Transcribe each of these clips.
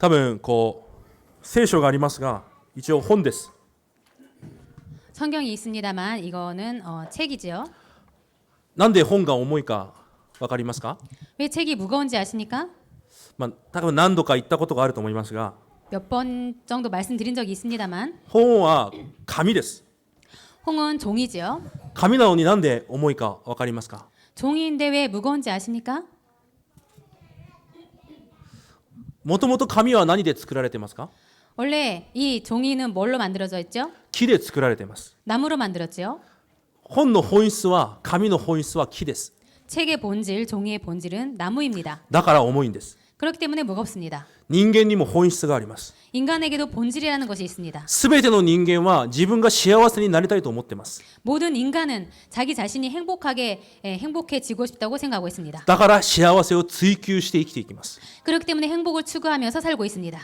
多分こう聖書がありますが一応本です。 성경이 있습니다만 이거는 책이지요. なんで本が重いかわかりますか？ 왜 책이 무거운지 아십니까? 多分何度か言ったことがあると思いますが 몇 번 정도 말씀드린 적이 있습니다만 本は紙です。 홍은 종이지요. 紙なのになんで重いかわかりますか？ 종이인데 왜 무거운지 아십니까? もともと紙は何で作られてますか？ 원래 이 종이는 뭘로 만들어져 있죠? 木で作られています。 나무로 만들었지요. 本の本質は紙の本質は木です。 책의 본질, 종이의 본질은 나무입니다. だから重いんです。 그렇기 때문에 무겁습니다. 人間にも本質があります。 인간에게도 본질이라는 것이 있습니다. すべての人間は自分が幸せになりたいと思っています。 모든 인간은 자기 자신이 행복해지고 싶다고 생각하고 있습니다. だから幸せを追求して生きていきます。 그렇기 때문에 행복을 추구하면서 살고 있습니다.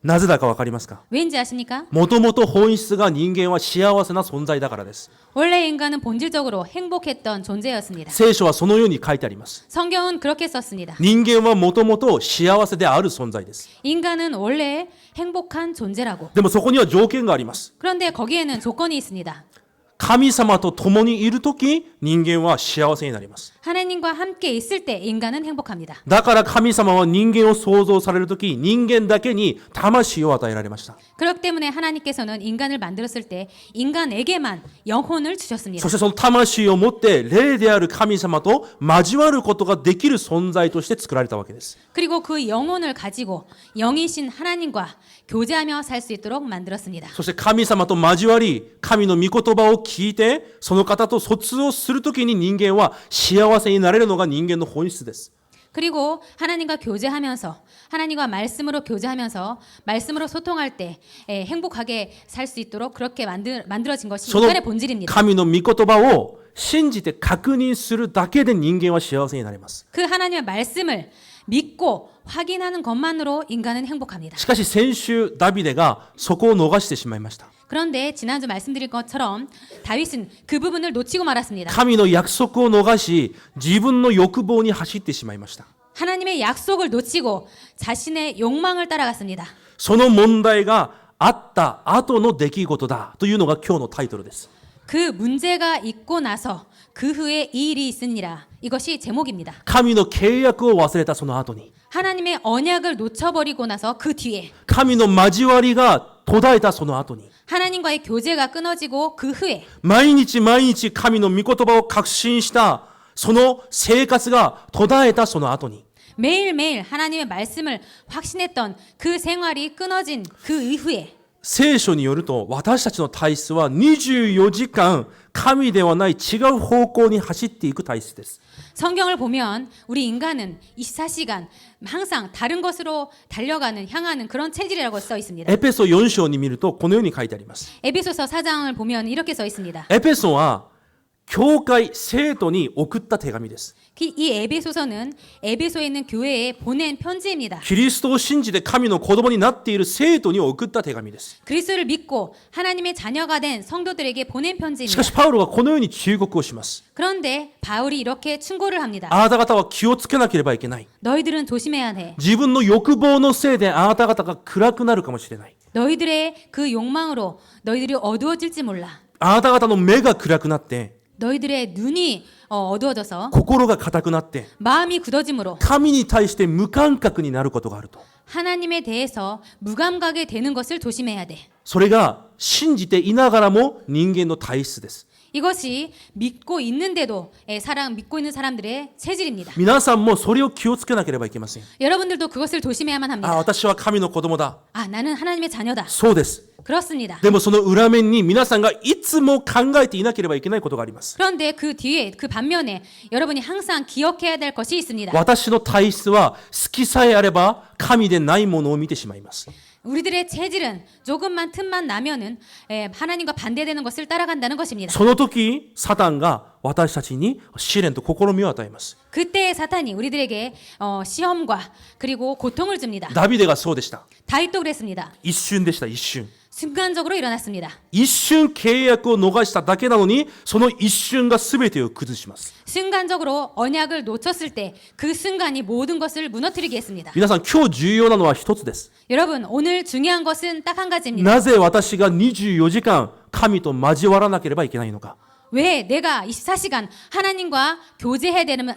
なぜだかわかりますか？ 왠지 아십니까? もともと本質が人間は幸せな存在だからです。 원래 인간은 본질적으로 행복했던 존재였습니다. 聖書はそのように書いてあります。 성경은 그렇게 썼습니다. 人間はもともと幸せである存在です。 인간은 원래 행복한 존재라고. でもそこには条件があります。 그런데 거기에는 조건이 있습니다. 神様と共にいるとき、人間は幸せになります。 하나님과 함께 있을 때 인간은 행복합니다. だから神様は人間を創造されるとき、人間だけに魂を与えられました。 그렇기 때문에 하나님께서는 인간을 만들었을 때 인간에게만 영혼을 주셨습니다. そしてその魂を持って霊である神様と交わることができる存在として作られたわけです。 그리고 그 영혼을 가지고 영이신 하나님과 교제하며 살 수 있도록 만들었습니다. そして神様と交わり、神の御言葉を聞いて、その方と疎通をするときに人間は幸せになれるのが人間の本質です。 그리고 하나님과 교제하면서 하나님과 말씀으로 교제하면서 말씀으로 소통할 때 행복하게 살 수 있도록 그렇게 만들어진 것이 その 인간의 본질입니다. 神の御言葉を信じて確認するだけで人間は幸せになります。 그 하나님의 말씀을 믿고 확인하는 것만으로 인간은 행복합니다. しかし先週ダビデがそこを逃してしまいました。 그런데 지난주 말씀드린 것처럼 다윗은 그 부분을 놓치고 말았습니다. 神の約束を逃し、自分の欲望に走ってしまいました。 하나님의 약속을 놓치고 자신의 욕망을 따라갔습니다. その問題があった後の出来事だというのが今日のタイトルです。 그 문제가 있고 나서 그 후에 이 일이 있으니라. 이것이 제목입니다. 神の契約を忘れたその後に、 하나님의 언약을 놓쳐버리고 나서 그 뒤에 神の交わりが途絶えたその後に、 하나님과의 교제가 끊어지고 그 후에 毎日毎日神の御言葉を確信したその生活が途絶えたその後に、 매일매일 하나님의 말씀을 확신했던 그 생활이 끊어진 그 이후에 聖書によると私たちの体質は24時間神ではない違う方向に走っていく体質です。 성경을 보면 우리 인간은 24시간 항상 다른 것으로 향하는 그런 체질이라고 써 있습니다. エペソ4章に見るとこのように書いてあります。 에베소서 4장을 보면 이렇게 써 있습니다. エペソは教会生徒に送った手紙です。 이 에베소서는 에베소에 있는 교회에 보낸 편지입니다. キリストを信じて神の子供になっている生徒に送った手紙です。 그리스도를 믿고 하나님의 자녀가 된 성도들에게 보낸 しか 편지입니다. しパウロはこのように忠告をします。 그런데 바울이 이렇게 충고를 합니다. あなた方は気をつけなければいけない。 너희들은 조심해야 해. 自分の欲望のせいであなた方が暗くなるかもしれない。 너희들의 그 욕망으로 너희들이 어두워질지 몰라. あなた方の目が暗くなって、 너희들의 눈이 어두워져서 心が固くなって、 마음이 굳어짐으로 神に対して無感覚になることがあると。 하나님에 대해서 무감각이 되는 것을 조심해야 돼. それが信じていながらも人間の体質です。 이것이 믿고 있는데도 믿고 있는 사람들의 체질입니다. 皆さんもそれを気をつけなければいけません。 여러분들도 그것을 조심해야만 あ、 합니다. 私は神の子供だ。 아, 나는 하나님의 자녀다. そうです。 그렇습니다. でもその裏面に皆さんがいつも考えていなければいけないことがあります。 그런데 그 뒤에 그 반면에 여러분이 항상 기억해야 될 것이 있습니다. 私の体質は好きさえあれば神でないものを見てしまいます。 우리들의 체질은 조금만 틈만 나면은 하나님과 반대되는 것을 따라간다는 것입니다. その時サタンが私たちに試練と試みを与えます。 그때 사탄이 우리들에게 시험과 그리고 고통을 줍니다. ダビデがそうでした。 다윗도 그랬습니다. 一瞬でした。一瞬。 순간적으로 일어났습니다. 一瞬契約を逃しただけなのに、その一瞬が全てを崩します。 순간적으로 언약을 놓쳤을 때 그 순간이 모든 것을 무너뜨리게 했습니다. 皆さん、今日重要なのは一つです。 여러분, 오늘 중요한 것은 딱 한 가지입니다. なぜ私が24時間神と交わらなければいけないのか。 왜 내가 24시간 하나님과 その 교제해야만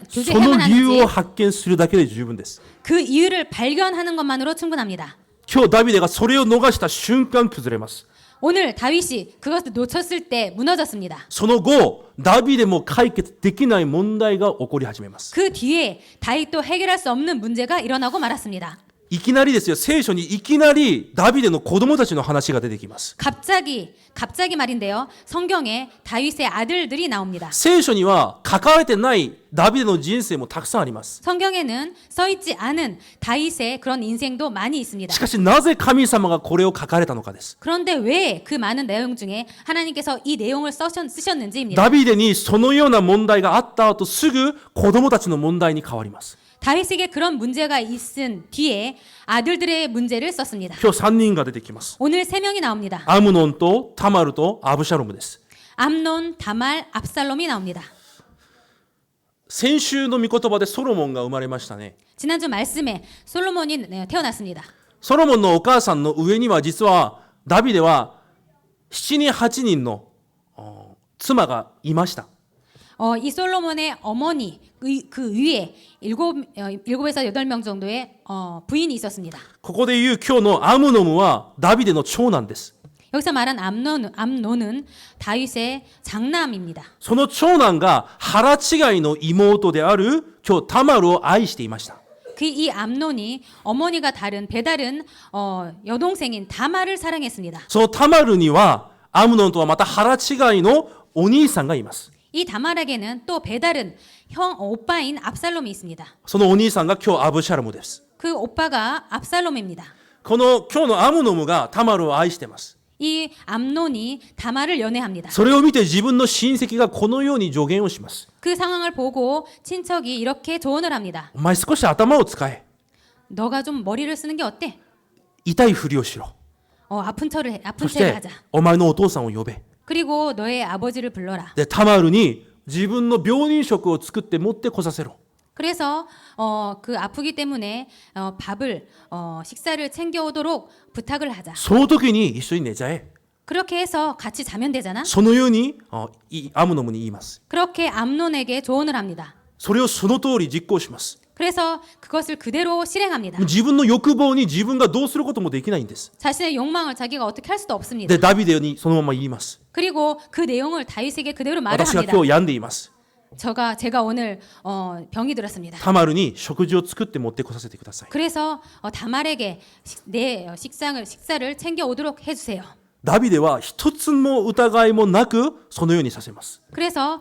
理由を 하는지 発見するだけで十分です。 그 이유를 발견하는 것만으로 충분합니다. 今日ダビデがそれを逃した瞬間崩れます。 오늘 다윗이 그것을 놓쳤을 때 무너졌습니다. その後、ダビデも解決できない問題が起こり始めます。 그 뒤에 다윗도 해결할 수 없는 문제가 일어나고 말았습니다. いきなりですよ、聖書にいきなりダビデの子供たちの話が出てきます。 갑자기 말인데요. 성경에 다윗의 아들들이 나옵니다. 聖書には書かれてないダビデの人生もたくさんあります。 성경에는 써 있지 않은 다윗의 그런 인생도 많이 있습니다. しかしなぜ神様がこれを書かれたのかです。 그런데 왜 그 많은 내용 중에 하나님께서 이 내용을 쓰셨는지입니다. ダビデにそのような問題があった後すぐ子供たちの問題に変わります。 다윗에게 그런 문제가 있은 뒤에 아들들의 문제를 썼습니다. 今日3人が出てきます。 오늘 3명이 나옵니다. アムノンとタマルとアブシャロムです。 암논, 다말, 압살롬이 나옵니다. 先週の御言葉でソロモンが生まれましたね。 지난주 말씀에 솔로몬이 태어났습니다. ソロモンのお母さんの上には実はダビデは7人8人の妻がいました。 이 솔로몬의 어머니 그 위에 7에서 8명 정도의 부인이 있었습니다. ここで言う今日のアムノムはダビデの長男です。 여기서 말한 암논은 다윗의 장남입니다. その長男が腹違いの妹である今日タマルを愛していました。 그 이 암논이 어머니가 배다른 여동생인 다말을 사랑했습니다. そのタマルにはアムノンとはまた腹違いのお兄さんがいます。 이 다말에게는 또 배다른 오빠인 압살롬이 있습니다. そのお兄さんが今日アブシャロムです。 그 오빠가 압살롬입니다. この今日のアムノムがタマルを愛しています。 이 암논이 다말을 연애합니다. それを見て自分の親戚がこのように助言をします。 그 상황을 보고 친척이 이렇게 조언을 합니다. お前少し頭を使え。 너가 좀 머리를 쓰는 게 어때? 痛いふりをしろ。 아픈 そ 체를 して 하자. お前のお父さんを呼べ。 그리고 너의 아버지를 불러라. でタマルに自分の病人食を作って持ってこさせろ。 그래서 그 아프기 때문에 식사를 챙겨오도록 부탁을 하자. その時に一緒に寝ちゃえ。 그렇게 해서 같이 자면 되잖아. そのようにアムノムに言います。 그렇게 암논에게 조언을 합니다. それをその通り実行します。 그래서 그것을 그대로 실행합니다. 自分の欲望に自分がどうすることもできないんです。 자신의 욕망을 자기가 어떻게 할 수도 없습니다. でダビデにそのまま言います。 그리고 그 내용을 다윗에게 그대로 말을 私が 합니다. 今日病んでいます。 제가 오늘 병이 들었습니다. タマルに食事を作って持ってこさせてください。 그래서 다말에게 내 식사를 챙겨 오도록 해주세요. ダビデは一つも疑いもなくそのようにさせます。 그래서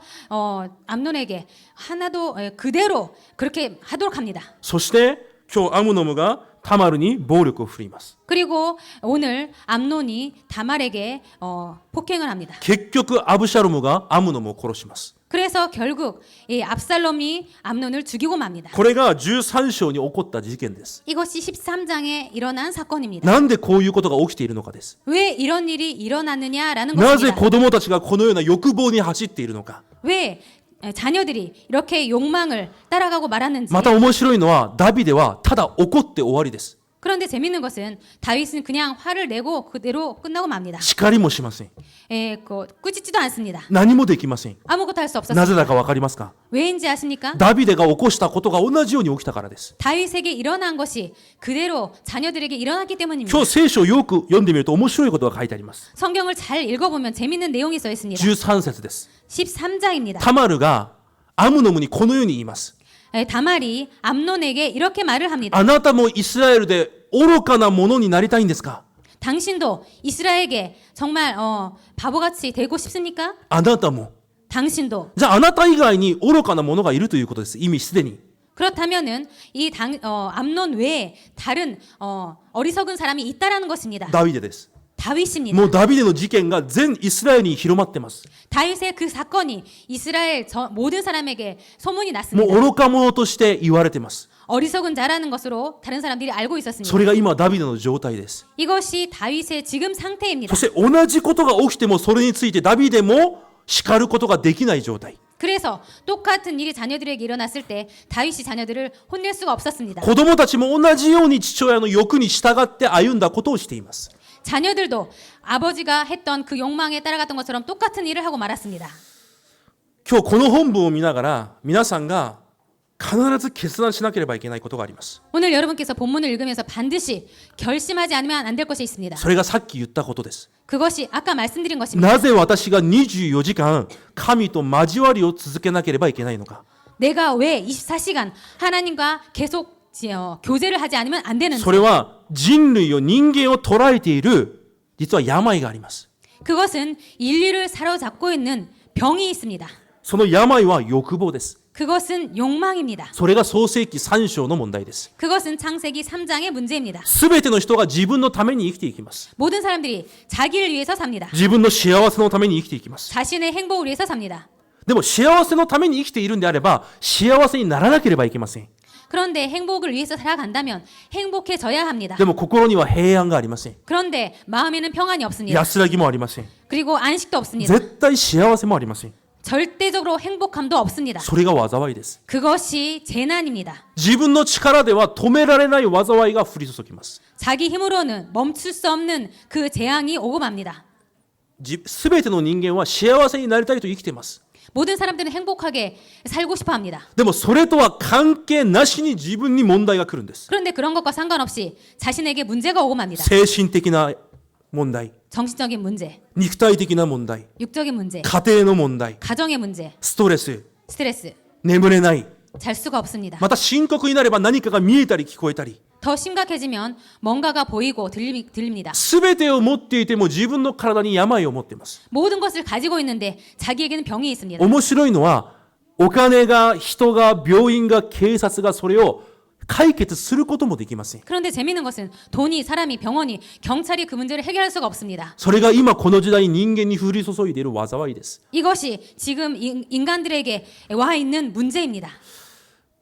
암논에게 하나도 그대로 그렇게 하도록 합니다. そして今日アムノムがタマルに暴力を振るいます。 그리고 오늘 암논이 다말에게 폭행을 합니다. 結局アブシャロムがアムノムを殺します。 그래서 결국 이 압살롬이 암논을 죽이고 맙니다. これが13章に起こった事件です。 이것이 13장에 일어난 사건입니다. なんでこういうことが起きているのかです。 왜 이런 일이 일어났느냐라는 なぜ 것입니다. 子供たちがこのような欲望に走っているのか。 왜 자녀들이 이렇게 욕망을 따라가고 말았는지. また面白いのはダビデはただ怒って終わりです。 그런데 재밌는 것은 다윗은 그냥 화를 내고 그대로 끝나고 맙니다. 叱りもしません。 꾸짖지도 않습니다. 何もできません。 아무것도 할 수 な 없었습니다. ぜだかわかりますか。 왜인지 아십니까? ダビデが起こしたことが同じように起きたからです。 다윗에게 일어난 것이 그대로 자녀들에게 일어났기 때문입니다. 今日聖書をよく読んでみると面白いことが書いてあります。 성경을 잘 읽어보면 재밌는 내용이 써 있습니다. 13節です。 13장입니다. タマルがアムノムにこのように言います。 다말이 암논에게 이렇게 말을 합니다. あなたもイスラエルで愚かなものになりたいんですか。 당신도 이스라엘에게 정말 바보같이 되고 싶습니까? あなたも。 당신도. じゃああなた以外に愚かなものがいるということです。意味すでに。 그렇다면은 암논 외에 다른 어리석은 사람이 있다라는 것입니다. ダビデです。 다윗입니다. もうダビデの事件が全イスラエルに広まってます。 다윗의 그 사건이 이스라엘 모든 사람에게 소문이 もう 났습니다. 愚か者として言われてます。 어리석은 자라는 것으로 다른 사람들이 알고 そ 있었습니다. れが今ダビデの状態です。 이것이 다윗의 지금 상태입니다. そして同じことが起きてもそれについてダビデも叱ることができない状態。 그래서 똑같은 일이 자녀들에게 일어났을 때 다윗이 자녀들을 혼낼 수가 없었습니다. 子供たちも同じように父親の欲に従って歩んだことをしています。 자녀들도 아버지가 했던 그 욕망에 따라갔던 것처럼 똑같은 일을 하고 말았습니다. 今日この本文を見ながら皆さんが必ず決断しなければいけないことがあります。 오늘 여러분께서 본문을 읽으면서 반드시 결심하지 않으면 안 될 것이 있습니다. それがさっき言ったことです。 그것이 아까 말씀드린 것입니다. なぜ私が24時間神と交わりを続けなければいけないのか。 내가 왜 24시간 하나님과 계속 교제를 하지 않으면 안 되는지. それは人類を人間を捉えている実は病があります。 그것은 인류를 사로잡고 있는 병이 있습니다. その病は欲望です。 그것은 욕망입니다. それが創世記3章の問題です。 그것은 창세기 3장의 문제입니다. すべての人が自分のために生きていきます。 모든 사람들이 자기를 위해서 삽니다. 自分の幸せのために生きていきます。 자신의 행복을 위해서 삽니다. でも幸せのために生きているんであれば幸せにならなければいけません。 그런데 행복을 위해서 살아간다면 행복해져야 합니다. でも心には平安がありません。 그런데 마음에는 평안이 없습니다. 安らぎもありません。 그리고 안식도 없습니다. 絶対幸せもありません。 절대적으로 행복함도 없습니다. それが災いです。 그것이 재난입니다. 自分の力では止められない災いが降り注ぎます。 자기 힘으로는 멈출 수 없는 그 재앙이 오고 맙니다. すべての人間は幸せになりたいと生きています。 모든 사람들은 행복하게 살고 싶어 합니다. でもそれとは関係なしに自分に問題が来るんです。 그런데 그런 것과 상관없이 자신에게 문제가 오고 맙니다. 精神的な問題、 정신적인 문제, 肉体的な問題、 육적인 문제, 家庭の問題、 가정의 문제, ストレス、 스트레스, 眠れない。 잘 수가 없습니다. また深刻になれば何かが見えたり聞こえたり。 더 심각해지면 뭔가가 보이고 들립니다. すべてを持っていても自分の体に病を持っています。 모든 것을 가지고 있는데 자기에게는 병이 있습니다. 面白いのはお金が人が病院が警察がそれを解決することもできません。 그런데 재미있는 것은 돈이, 사람이, 병원이, 경찰이 그 문제를 해결할 수가 없습니다. それが今この時代人間に降り注いでいる災いです。 이것이 지금 인간들에게 와 있는 문제입니다.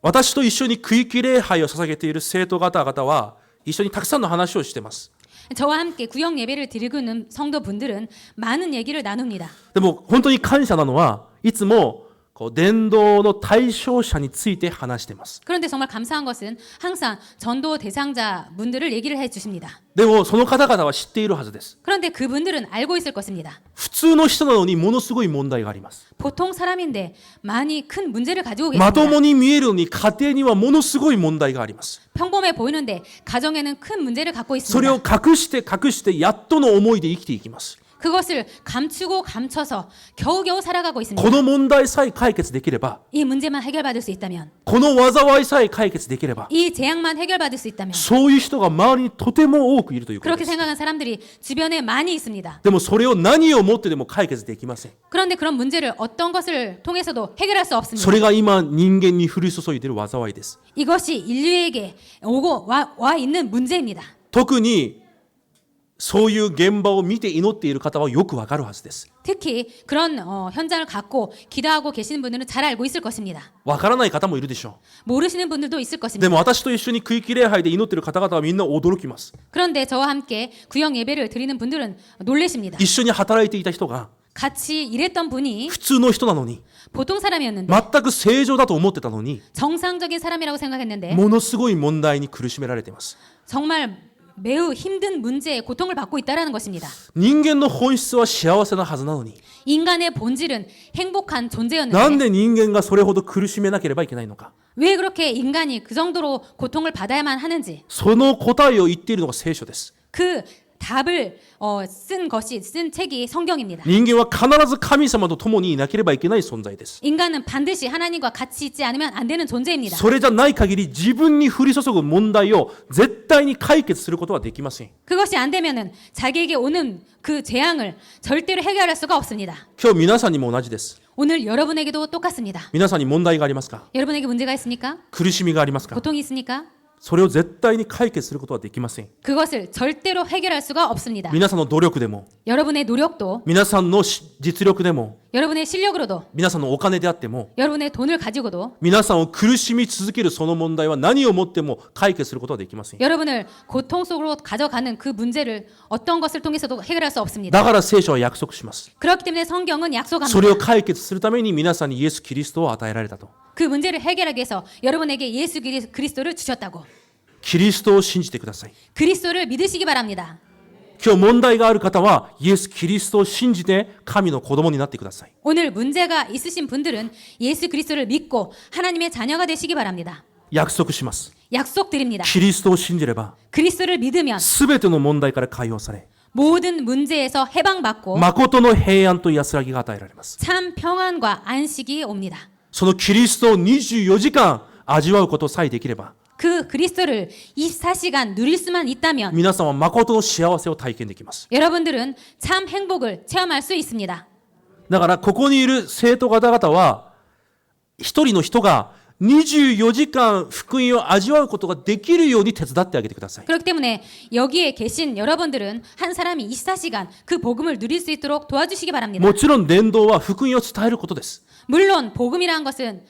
私と一緒に区域礼拝を捧げている生徒方々は一緒にたくさんの話をしています。 저와 함께 구역 예배를 드리고 있는 성도분들은 많은 얘기를 나눕니다. でも本当に感謝なのはいつも伝道の対象者について話しています。 그런데 정말 감사한 것은 항상 전도 대상자 분들을 얘기를 해 주십니다. でもその方々は知っているはずです。 그런데 그분들은 알고 있을 것입니다. 普通の人なのにものすごい問題があります。 보통 사람인데 많이 큰 문제를 가지고 まと 계십니다. もに見えるのに家庭にはものすごい問題があります。 평범해 보이는데 가정에는 큰 문제를 갖고 それを 있습니다. 隠してやっとの思いで生きていきます。 그것을 감추고 감춰서 겨우겨우 살아가고 있습니다. この問題さえ解決できれば、 이 문제만 해결받을 수 있다면, この災いさえ解決できれば、 이 재앙만 해결받을 수 있다면, そういう人が周りにとても多くいるということ 그렇게 です。 생각하는 사람들이 주변에 많이 있습니다. でもそれを何をもってでも解決できません。 그런데 그런 문제를 어떤 것을 통해서도 해결할 수 そ 없습니다. れが今人間に降り注いでいる災いです。 이것이 인류에게 오고 와 있는 문제입니다. 特にそういう現場を見て祈っている方はよくわかるはずです。 특히 그런 현장을 갖고 기도하고 계시는 분들은 잘 알고 있을 것입니다. わからない方もいるでしょ 모르시는 분들도 있을 う。 것입니다. でも私と一緒に区域礼拝で祈っている方々はみんな驚きます。 그런데 저와 함께 구역 예배를 드리는 분들은 놀라십니다. 一緒に働いていた人が 같이 일했던 분이 普通の人なのに 보통 사람이었는데 全く正常だと思ってたのに 정상적인 사람이라고 생각했는데 ものすごい問題に苦しめられています。 정말 매우 힘든 문제에 고통을 받고 있다는 것입니다. 人間の本質は幸せなはずなのに 인간의 본질은 행복한 なん 존재였는데 で人間がそれほど苦しめなければいけないのか。 왜 그렇게 인간이 그 정도로 고통을 받아야만 하는지 その答えを言っているのが聖書です。 그 답을 쓴 책이 성경입니다. 人間は必ず神様と共にいなければいけない存在です。 인간은 반드시 하나님과 같이 있지 않으면 안 되는 존재입니다. それじゃない限り自分に降り注ぐ問題を絶対に解決することはできません。 그것이 안 되면은 자기에게 오는 그 재앙을 절대로 해결할 수가 없습니다. 今日皆さんにも同じです。 오늘 여러분에게도 똑같습니다. 皆さんに問題がありますか？ 여러분에게 문제가 있습니까? 苦しみがありますか？ 고통이 있습니까? それを絶対に解決することはできません。 그것을 절대로 해결할 수가 없습니다. 皆さんの努力でも、 여러분의 노력도 皆さんの実力でも、 여러분의 실력으로도 皆さんのお金であっても、 여러분의 돈을 가지고도 皆さんを苦しみ続けるその問題は何をもっても解決することはできません。 여러분을 고통 속으로 가져가는 그 문제를 어떤 것을 통해서도 해결할 수 없습니다. だから聖書は約束します。 그렇기 때문에 성경은 それを 약속합니다. 解決するために皆さんにイエス・キリストを与えられたと。 그 문제를 해결하기 위해서 여러분에게 예수 그리스도를 주셨다고. キリストを信じてください。 그리스도를 믿으시기 바랍니다. 今日問題がある方はイエス・キリストを信じて神の子供になってください。 오늘 문제가 있으신 분들은 예수 그리스도를 믿고 하나님의 자녀가 되시기 바랍니다. 約束します。 약속드립니다. キリストを信じれば 그리스도를 믿으면 すべての問題から解放され、 모든 문제에서 해방받고 誠の平安と安らぎが与えられます。 참 평안과 안식이 옵니다. そのキリストを24時間味わうことさえできれば、 그 그리스도를 24시간 누릴 수만 있다면 皆さんは誠の幸せを体験できます。 여러분들은 참 행복을 체험할 수 있습니다. だからここにいる生徒方々は一人の人が24時間福音を味わうことができるように手伝ってあげてください。 그렇기 때문에 여기에 계신 여러분들은 한 사람이 24시간 그 복음을 누릴 수 있도록 도와주시기 바랍니다. もちろん伝道は福音を伝えることです。 물론 복음이라는 것은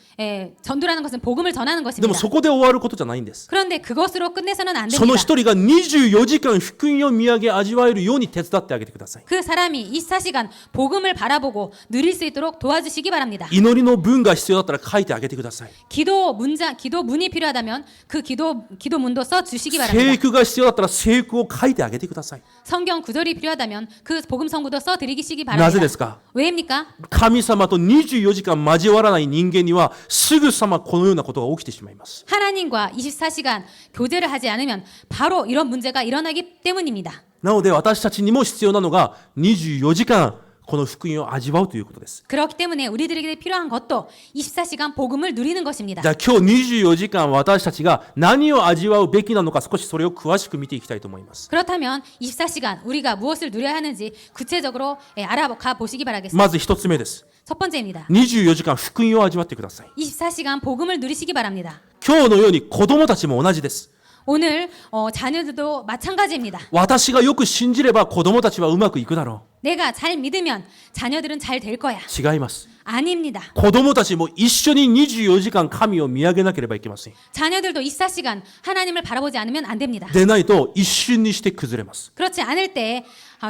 전도라는 것은 복음을 전하는 でも 것입니다. そこで終わることじゃないんです。 그런데 그것으로 끝내서는 안 その 됩니다. 一人が24時間福音を見上げ味わえるように手伝ってあげてください。 그 사람이 24시간 복음을 바라보고 누릴 수 있도록 도와주시기 바랍니다. 祈りの文が必要だったら書いてあげてください。 기도문이 필요하다면 그 기도문도 써 주시기 聖 바랍니다. 句が必要だったら聖句を書いてあげてください。 성경 구절이 필요하다면 그 복음 성구도 써 드리시기 なぜ 바랍니다. ですか？ 왜입니까? 神様と24時間交わらない人間にはすぐさまこのようなことが起きてしまいます。 하나님과 24시간 교제를 하지 않으면 바로 이런 문제가 일어나기 때문입니다. なので私たちにも必要なのが24時間この福音を味わうということです。 그렇기 때문에 우리들에게 필요한 것도 24시간 복음을 누리는 것입니다. じゃあ今日24時間私たちが何を味わうべきなのか少しそれを詳しく見ていきたいと思います。 그렇다면 24시간 우리가 무엇을 누려야 하는지 구체적으로 알아가 보시기 바라겠습니다. まず一つ目です。 첫 번째입니다. 24時間福音を味わってください。 24시간 복음을 누리시기 바랍니다. 今日のように子供たちも同じです。 오늘 자녀들도 마찬가지입니다. 私がよく信じれば子供たちはうまくいくだろ 내가 잘 믿으면 자녀들은 잘 될 거야. う。違います。 아닙니다. 子供たちも一緒に24時間神を見上げなければいけません。 자녀들도 24시간 하나님을 바라보지 않으면 안 됩니다. でないと一瞬にして崩れます。 그렇지 않을 때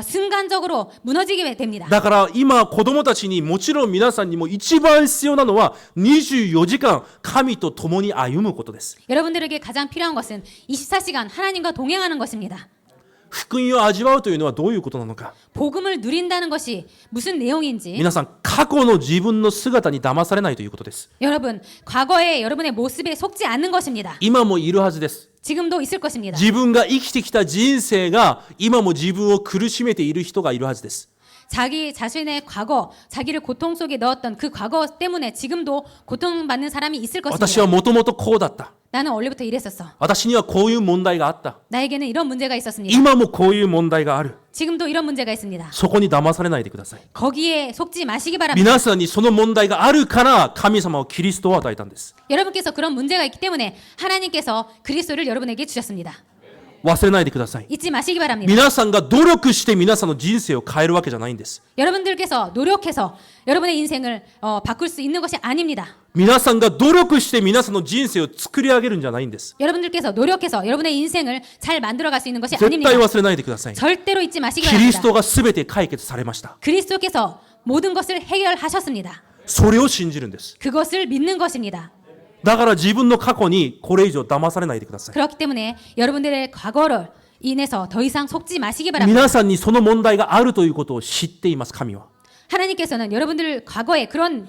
순간적으로 무너지게 됩니다. だから今子供たちにもちろん皆さんにも一番必要なのは24時間神と共に歩むことです。 여러분들에게 가장 필요한 것은 24시간 하나님과 동행하는 것입니다. 福音を味わうというのはどういうことなのか。 복음을 누린다는 것이 무슨 내용인지 皆さん過去の自分の姿に騙されないということです。 여러분 과거의 여러분의 모습에 속지 않는 것입니다. 今もいるはずです。 지금도 있을 것입니다. 自分が生きてきた人生が今も自分を苦しめている人がいるはずです。 자기 자신의 과거, 자기를 고통 속에 넣었던 그 과거 때문에 지금도 고통받는 사람이 있을 私は 것입니다. もともとこうだった。 나는 원래부터 이랬었어. 私にはこういう問題があった。 나에게는 이런 문제가 있었습니다. 今もこういう問題がある。 지금도 이런 문제가 있습니다. そこに騙されないでください。 거기에 속지 마시기 바랍니다. 皆さんにその問題があるから神様はキリストを与えたんです。 여러분께서 그런 문제가 있기 때문에 하나님께서 그리스도를 여러분에게 주셨습니다. 忘れないでください。 잊지 마시기 바랍니다. 皆さんが努力して皆さんの人生を変えるわけじゃないんです。 여러분들께서 노력해서 여러분의 인생을 바꿀 수 있는 것이 아닙니다. 皆さんが努力して皆さんの人生を作り上げるんじゃないんです。 여러분들께서 노력해서 여러분의 인생을 잘 만들어갈 수 있는 것이 絶 아닙니다. 対忘れないでください。 절대로 잊지 마시기 キリス 바랍니다. トが全て解決されました。 그리스도께서 모든 것을 해결하셨습니다. それを信じるんです。 그것을 믿는 것입니다. だから自分の過去にこれ以上騙されないでください。 그렇기 때문에 여러분들의 과거를 인해서 더 이상 속지 마시기 바랍니다. 皆さんにその問題があるということを知っています、神は。 하나님께서는 여러분들 과거에 그런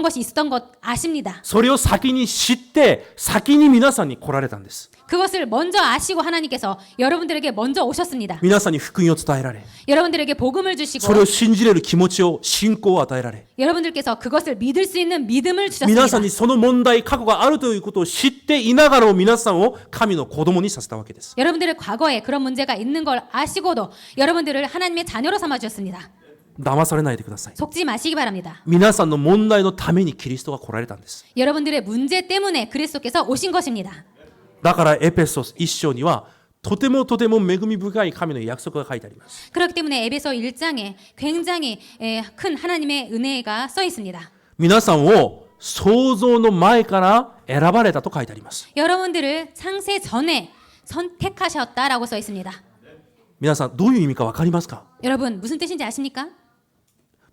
것이 있었던 것 아십니다. それを先に知って先に皆さんに来られたんです。 그것을 먼저 아시고 하나님께서 여러분들에게 먼저 오셨습니다. 皆さんに福音を伝えられ、 여러분들에게 복음을 주시고 それを信じれる気持ちを、信仰を与えられ、 여러분들께서 그것을 믿을 수 있는 믿음을 皆さん 주셨습니다. にその問題、過去があるということを知っていながらも皆さんを神の子供にさせたわけです。 여러분들의 과거에 그런 문제가 있는 걸 아시고도 여러분들을 하나님의 자녀로 삼아 주셨습니다. 騙されないでください。 속지 마시기 바랍니다. 皆さんの問題のためにキリストが来られたんです。 여러분들의 문제 때문에 그리스도께서 오신 것입니다. だからエペソ1章にはとてもとても恵み深い神の約束が書いてあります。 그렇기 때문에 에베소 1장에 굉장히 큰 하나님의 은혜가 써 있습니다. 皆さんを創造の前から選ばれたと書いてあります。 여러분들을 창세 전에 선택하셨다라고 써 있습니다. 皆さんどういう意味か分かりますか？ 여러분 무슨 뜻인지 아십니까?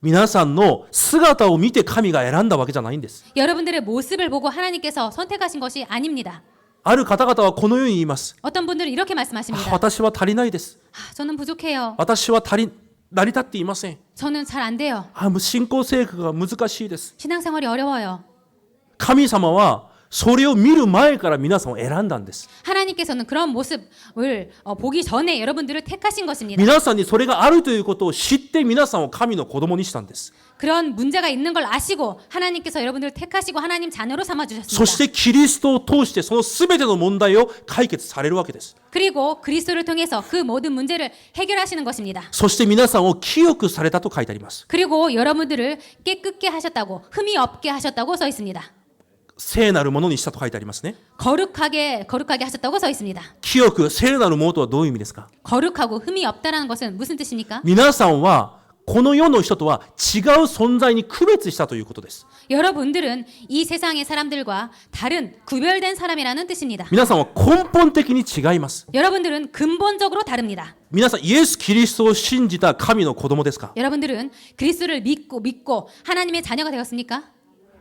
皆さんの姿を見て神が選んだわけじゃないんです。 여러분들의 모습을 보고 하나님께서 선택하신 것이 아닙니다. ある方々はこのように言います。 어떤 분들은 이렇게 말씀하십니다. 私は足りないです。 저는 부족해요. 私は成り立っていません。 저는 잘 안 돼요. もう信仰生活が難しいです。 신앙생활이 어려워요. 神様はそれを見る前から皆さんを選んだんです。 하나님께서는 그런 모습을 보기 전에 여러분들을 택하신 것입니다. 皆さんにそれがあるということを知って皆さんを神の子供にしたんです。 그런 문제가 있는 걸 아시고 하나님께서 여러분들을 택하시고 하나님 자녀로 삼아 そし 주셨습니다. てキリストを通してその全ての問題を解決されるわけです。 그리고 그리스도를 통해서 그 모든 문제를 해결하시는 것입니다. そして皆さんを清くされたと書いてあります。 그리고 여러분들을 깨끗게 하셨다고 흠이 없게 하셨다고 써 있습니다. 聖なるものにしたと書いてありますね。 거룩하게 하셨다고 써 있습니다. 清く聖なるものとはどういう意味ですか？ 거룩하고 흠이 없다라는 것은 무슨 뜻입니까? 皆さんはこの世の人とは違う存在に区別したということです。 여러분들은 이 세상의 사람들과 다른 구별된 사람이라는 뜻입니다. 皆さんは根本的に違います。 여러분들은 근본적으로 다릅니다. 皆さんイエス・キリストを信じた神の子供ですか？ 여러분들은 그리스도를 믿고 하나님의 자녀가 되었습니까?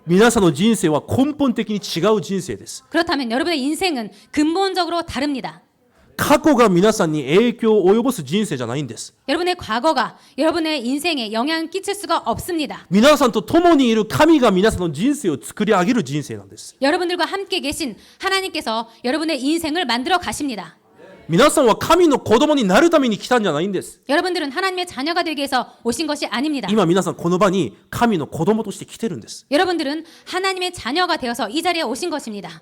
皆さんの人生は根本的に違う人生です。 그렇다면 여러분의 인생은 근본적으로 다릅니다. 過去が皆さんに影響を及ぼす人生じゃないんです。 여러분의 과거가 여러분의 인생에 영향을 끼칠 수가 없습니다. 皆さんと共にいる神が皆さんの人生を作り上げる人生なんです。 여러분들과 함께 계신 하나님께서 여러분의 인생을 만들어 가십니다. 皆さんは神の子供になるために来たんじゃないんです。 여러분들은 하나님의 자녀가 되기 위해서 오신 것이 아닙니다. 今皆さんこの場に神の子供として来てるんです。 여러분들은 하나님의 자녀가 되어서 이 자리에 오신 것입니다.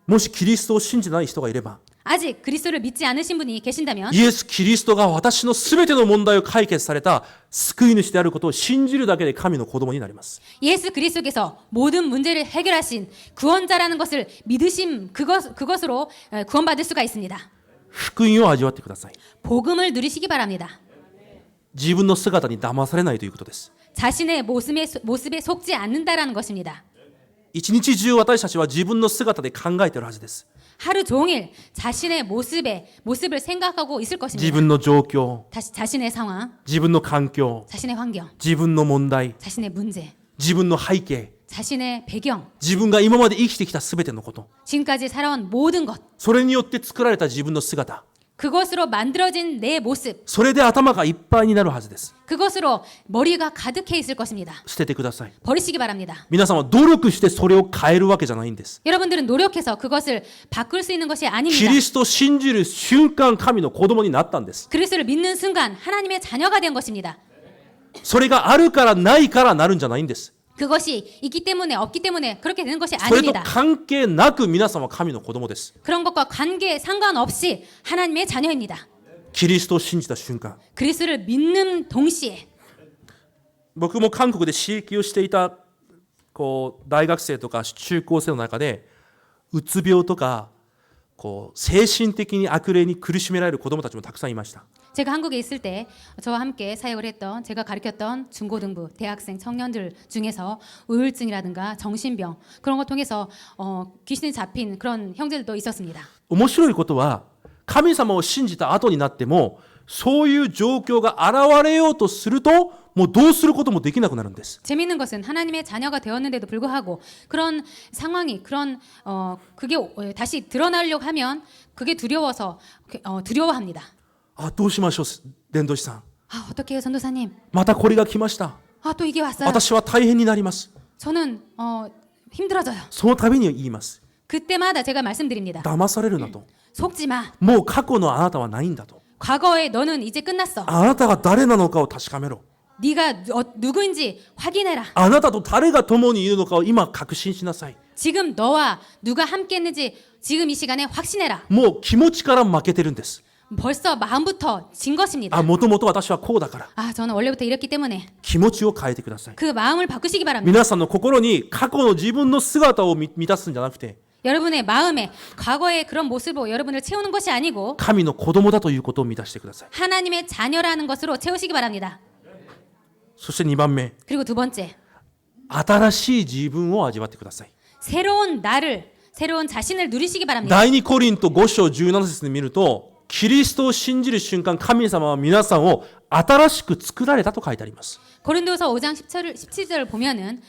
もしキリストを信じない人がいれば、 아직 그리스도를 믿지 않으신 분이 계신다면 イエス・キリストが私の全ての問題を解決された救い主であることを信じるだけで神の子供になります。 예수 그리스도께서 모든 문제를 해결하신 구원자라는 것을 믿으심 그것으로 구원받을 수가 있습니다. 福音を味わってください。 복음을 누리시기 바랍니다. 自分の姿に騙されないということです。 자신의 모습에 속지 않는다라는 것입니다. 一日中私たちは自分の姿で考えているはずです。 하루 종일 자신의 모습을 생각하고 있을 自 것입니다. 分の状況、 자신의 상황, 自分の環境、 자신의 환경, 自分の問題、 자신의 문제, 自分の背景、 자신의 배경, 自分が今まで生きてきた全てのこと、 지금까지 살아온 모든 것, それによって作られた自分の姿、 그것으로 만들어진 내 모습, それで頭がいっぱいになるはずです。 그것으로 머리가 가득해 있을 것입니다. 捨ててください。 버리시기 바랍니다. 皆さんは努力してそれを変えるわけじゃないんです。 여러분들은 노력해서 그것을 바꿀 수 있는 것이 キ 아닙니다. リストを信じる瞬間、神の子供になったんです。 그리스도를 믿는 순간 하나님의 자녀가 된 것입니다. それがあるからないからなるんじゃないんです。 그것이 있기 때문에 없기 때문에 그렇게 되는 것이 それと 아닙니다. 関係なく皆さんは神の子供です。 그런 것과 관계 상관없이 하나님의 자녀입니다. キリストを信じた瞬間。 그리스도를 믿는 동시에 僕も韓国で刺激をしていた大学生とか中高生の中で、うつ病とか精神的に悪霊に苦しめられる子どもたちもたくさんいました。 제가 한국에 있을 때 저와 함께 사역을 했던 제가 가르쳤던 중고등부 대학생 청년들 중에서 우울증이라든가 정신병 그런 걸 통해서 귀신이 잡힌 그런 형제들도 있었습니다. 面白いことは神様を信じた後になってもそういう状況が現れようとするともうどうすることもできなくなるんです。 재미있는 것은 하나님의 자녀가 되었는데도 불구하고 그런 상황이 그게 다시 드러나려고 하면 그게 두려워서 두려워합니다. どうしましょう伝道師さん。 어떻게 해요 전도사님? またこれが来ました。 또 이게 왔어요. 私は大変になります。 저는 힘들어져요. その度に言います。 그때마다 제가 말씀드립니다. 騙されるなと。 속지 마. もう過去のあなたはないんだと。 과거에 너는 이제 끝났어. あなたが誰なのかを確かめろ。 네가 누구인지 확인해라. あなたと誰が共にいるのかを今確信しなさい。 지금 너와 누가 함께 했는지 지금 이 시간에 확신해라. もう気持ちから負けてるんです。 벌써 마음부터 진 것입니다. もともと私はこうだから。 저는 원래부터 이랬기 때문에 気持ちを変えてください。 그 마음을 바꾸시기 바랍니다. 皆さんの心に過去の自分の姿を満たすんじゃなくて 여러분의 마음에 과거의 그런 모습으로 여러분을 채우는 것이 아니고 神の子供だということを満たしてください。 하나님의 자녀라는 것으로 채우시기 바랍니다. そして2番目、 그리고 두 번째, 新しい自分を味わってください。 새로운 나를, 새로운 자신을 누리시기 바랍니다. 第2コリント5章17節で見ると、キリストを信じる瞬間、神様は皆さんを新しく作られたと書いてあります。 고린도서 5장 17절을 보면은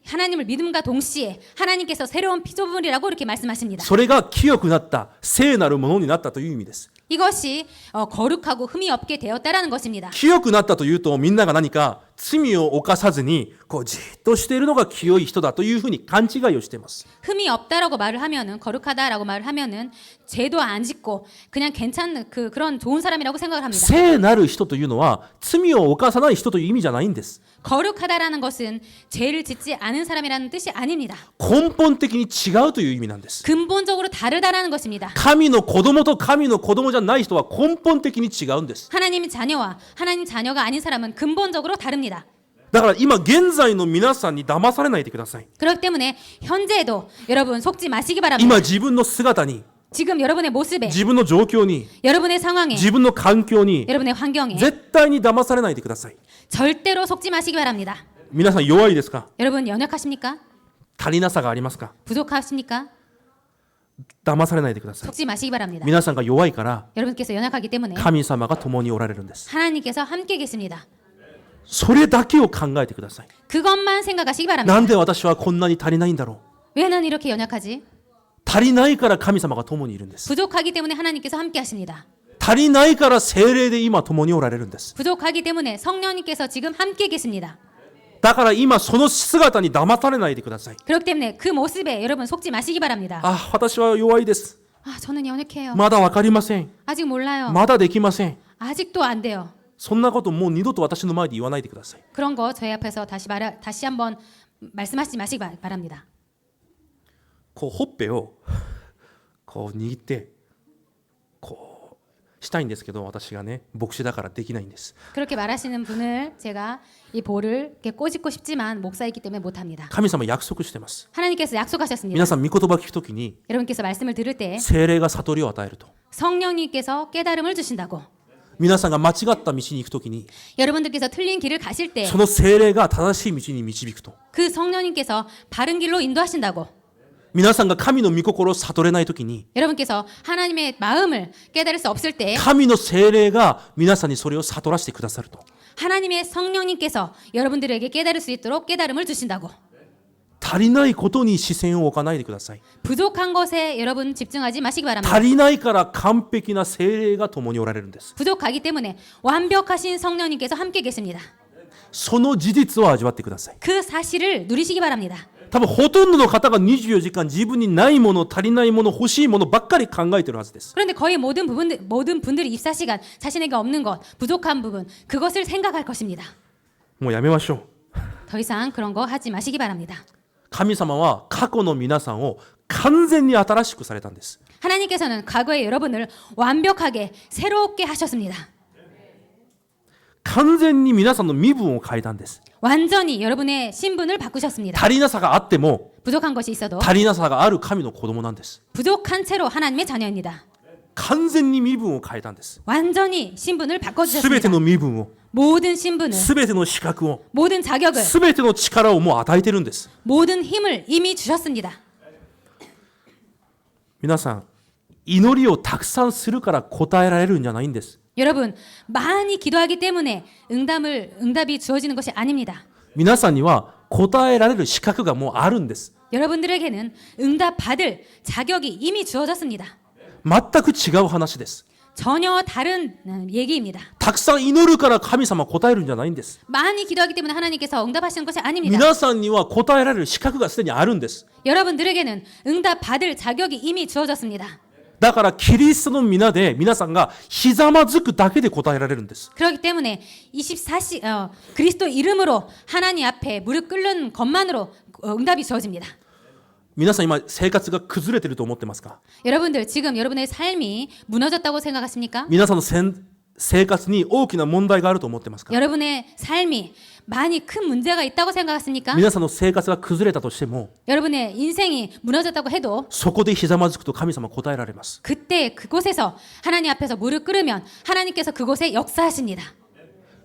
하나님을 믿음과 동시에 하나님께서 새로운 피조물이라고 이렇게 말씀하십니다. それが清くなった、聖なるものになったという意味です。 이것이 거룩하고 흠이 없게 되었다라는 것입니다. 清くなったというと、みんなが何か罪を犯さずにじっとしているのが清い人だというふうに勘違いをしています。 흠이 없다라고 말을 하면은 거룩하다라고 말을 하면은 죄도 안 짓고 그냥 괜찮은 그런 좋은 사람이라고 생각을 합니다. 聖なる人というのは罪を犯さない人という意味じゃないんです。 거룩하다라는 것은 죄를 짓지 않은 사람이라는 뜻이 아닙니다. 根本的に違うという意味なんです。 근본적으로 다르다라는 것입니다. 神の子供と神の子供じゃない人は根本的に違うんです。 하나님의 자녀와 하나님 자녀가 아닌 사람은 근본적으로 다릅니다. だから今現在の皆さんに騙されないでください。 그렇기 때문에 현재에도 여러분 속지 마시기 바랍니다. 今自分の姿に、 지금 여러분의 모습에, 自分の状況に、 여러분의 상황에, 自分の環境に 여러분의 환경에 絶対に騙されないでください。 절대로 속지 마시기 바랍니다. 皆さん弱いですか？ 여러분 연약하십니까? 足りなさがありますか？ 부족하십니까? 騙されないでください。 속지 마시기 바랍니다. 皆さんが弱いから 여러분께서 연약하기 때문에 神様が共におられるんです。 하나님께서 함께 계십니다. それだけを考えてください。 그것만 생각하시기 바랍니다. なんで私はこんなに足りないんだろ 왜 난 이렇게 연약하지? う。足りないから神様が共にいるんです。 부족하기 때문에 하나님께서 함께 하십니다. 足りないから聖霊で今共におられるんです。 부족하기 때문에 성령님께서 지금 함께 계십니다. だから今その姿に騙されないでください。 그렇기 때문에 그 모습에 여러분 속지 마시기 바랍니다. あ、私は弱いです。 저는 연약해요. まだわかりません。 아직 몰라요. まだできません。 아직도 안 돼요. そんなこともう二度と私の前で言わないでください。 그런 거 저희 앞에서 다시 한번 말씀하시지 마시기 바랍니다. こうほっぺをこう握ってこうしたいんですけど、私がね牧師だからできないんです。 그렇게 말하시는 분을 제가 이 볼을 이렇게 꼬집고 싶지만 목사이기 때문에 못합니다. 神様約束してます。 하나님께서 약속하셨습니다. 皆さん御言葉聞くときに 여러분께서 말씀을 들을 때 聖霊が悟りを与えると。 성령님께서 깨달음을 주신다고. 皆さんが間違った道に行くときに 여러분들께서 틀린 길을 가실 때 その聖霊が正しい道に導くと。 그 성령님께서 바른 길로 인도하신다고. 皆さんが神の御心を悟れないときに 여러분께서 하나님의 마음을 깨달을 수 없을 때 神の聖霊が皆さんにそれを悟らせてくださると。 하나님의 성령님께서 여러분들에게 깨달을 수 있도록 깨달음을 주신다고. 足りないことに視線を置かないでください。 부족한 것에 여러분 집중하지 마시기 바랍니다. 足りないから完璧な聖霊が共におられるんです。 부족하기 때문에 완벽하신 성령님께서 함께 계십니다. その事実を味わってください。 그 사실을 누리시기 바랍니다. 多分ほとんどの方が24時間自分にないもの、足りないもの、欲しいものばっかり考えてるはずです。 그런데 거의 모든 분들이 24시간 자신에게 없는 것, 부족한 부분, 그것을 생각할 것입니다. もうやめましょう。 더 이상 그런 거 하지 마시기 바랍니다. 神様は過去の皆さんを完全に新しくされたんです。 하나님께서는 과거의 여러분을 완벽하게 새롭게 하셨습니다. 完全に皆さんの身分を変えたんです。 완전히 여러분의 신분을 바꾸셨습니다. 足りなさがあっても 부족한 것이 있어도 足りなさがある神の子供なんです。 부족한 채로 하나님의 자녀입니다. 完全に身分を変えたんです。 완전히 신분을 すべて 바꿔주셨습니다. の身分を、 모든 신분을, すべての資格を、 모든 자격을, すべての力をもう与えてるんです。 모든 힘을 이미 주셨습니다. 皆さん、祈りをたくさんするから答えられるんじゃないんです。 여러분, 많이 기도하기 때문에 응답이 주어지는 것이 아닙니다. 皆さんには答えられる資格がもうあるんです。 여러분들에게는 응답 받을 자격이 이미 주어졌습니다. 全く違う話です。 전혀 다른 얘기입니다. たくさん祈るから神様答えるんじゃないんです。 많이 기도하기 때문에 하나님께서 응답하시는 것이 아닙니다. 皆さんには答えられる資格がすでにあるんです。 여러분들에게는 응답 받을 자격이 이미 주어졌습니다. だからキリストの皆で皆さんがひざまずくだけで答えられるんです。 그렇기 때문에 24시 그리스도 이름으로 하나님 앞에 무릎 꿇는 것만으로 응답이 주어집니다. 皆さん今生活が崩れてると思ってますか？ 여러분들 지금 여러분의 삶이 무너졌다고 생각하십니까? 皆さんの生活に大きな問題があると思ってますか？ 여러분의 삶이 많이 큰 문제가 있다고 생각하십니까? 皆さんの生活が崩れたとしても 여러분의 인생이 무너졌다고 해도 そこでひざまずくと神様は答えられます。 그때 그곳에서 하나님 앞에서 무릎 꿇으면 하나님께서 그곳에 역사하십니다.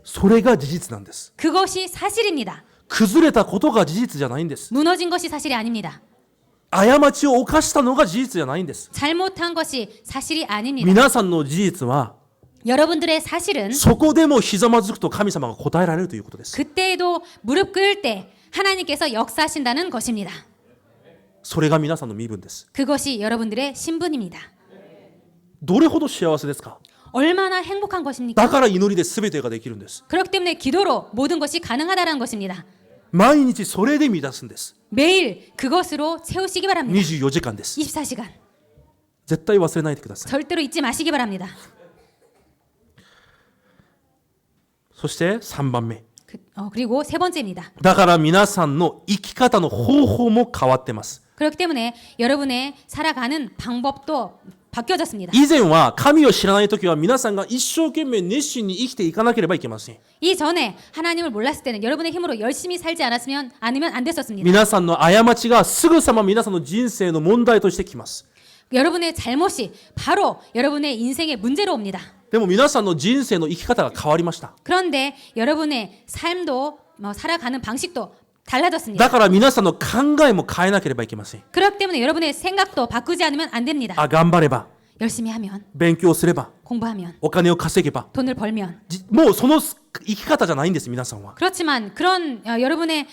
それが事実なんです。 그것이 사실입니다. 崩れたことが事実じゃないんです。 무너진 것이 사실이 아닙니다. 過ちを犯したのが事実じゃないんです。 잘못한 것이 사실이 아닙니다. 皆さんの事実は 여러분들의 사실은 そこでもひざまずくと神様が答えられるということです。 그때에도 무릎 꿇을 때 하나님께서 역사하신다는 것입니다. それが皆さんの身分です。 그것이 여러분들의 신분입니다. どれほど幸せですか？ 얼마나 행복한 だ 것입니까? から祈りで全てができるんです。 그렇기 때문에 기도로 모든 것이 가능하다는 것입니다. 毎日それで満たすんです。 매일 그것으로 채우시기 바랍니다. 24時間です。 24시간. 絶対忘れないでください。 절대로 잊지 마시기 바랍니다. そして3番目。 그리고 세 번째입니다. だから皆さんの生き方の方法も変わってます。 그렇기 때문에 여러분의 살아가는 방법도 바뀌어졌습니다. 以前は神を知らないときは皆さんが一生懸命熱心に生きていかなければいけません。 이전에 하나님을 몰랐을 때는 여러분의 힘으로 열심히 살지 않으면 안 됐었습니다. 皆さんの過ちがすぐさま皆さんの人生の問題としてきます。 여러분의 잘못이 바로 여러분의 인생의 문제로 옵니다. でも皆さんの人生の生き方が変わりました。 그런데 여러분의 삶도 살아가는 방식도 달라졌습니다. だから皆さんの考えも変えなければいけません。 그렇기 때문에 여러분의 생각도 바꾸지 않으면 안 됩니다. 頑張れば、 열심히 하면, 勉強すれば、 공부하면, お金を稼げば、 돈을 벌면. もうその生き方じゃないんです、皆さんは。 그렇지만 그런 여러분의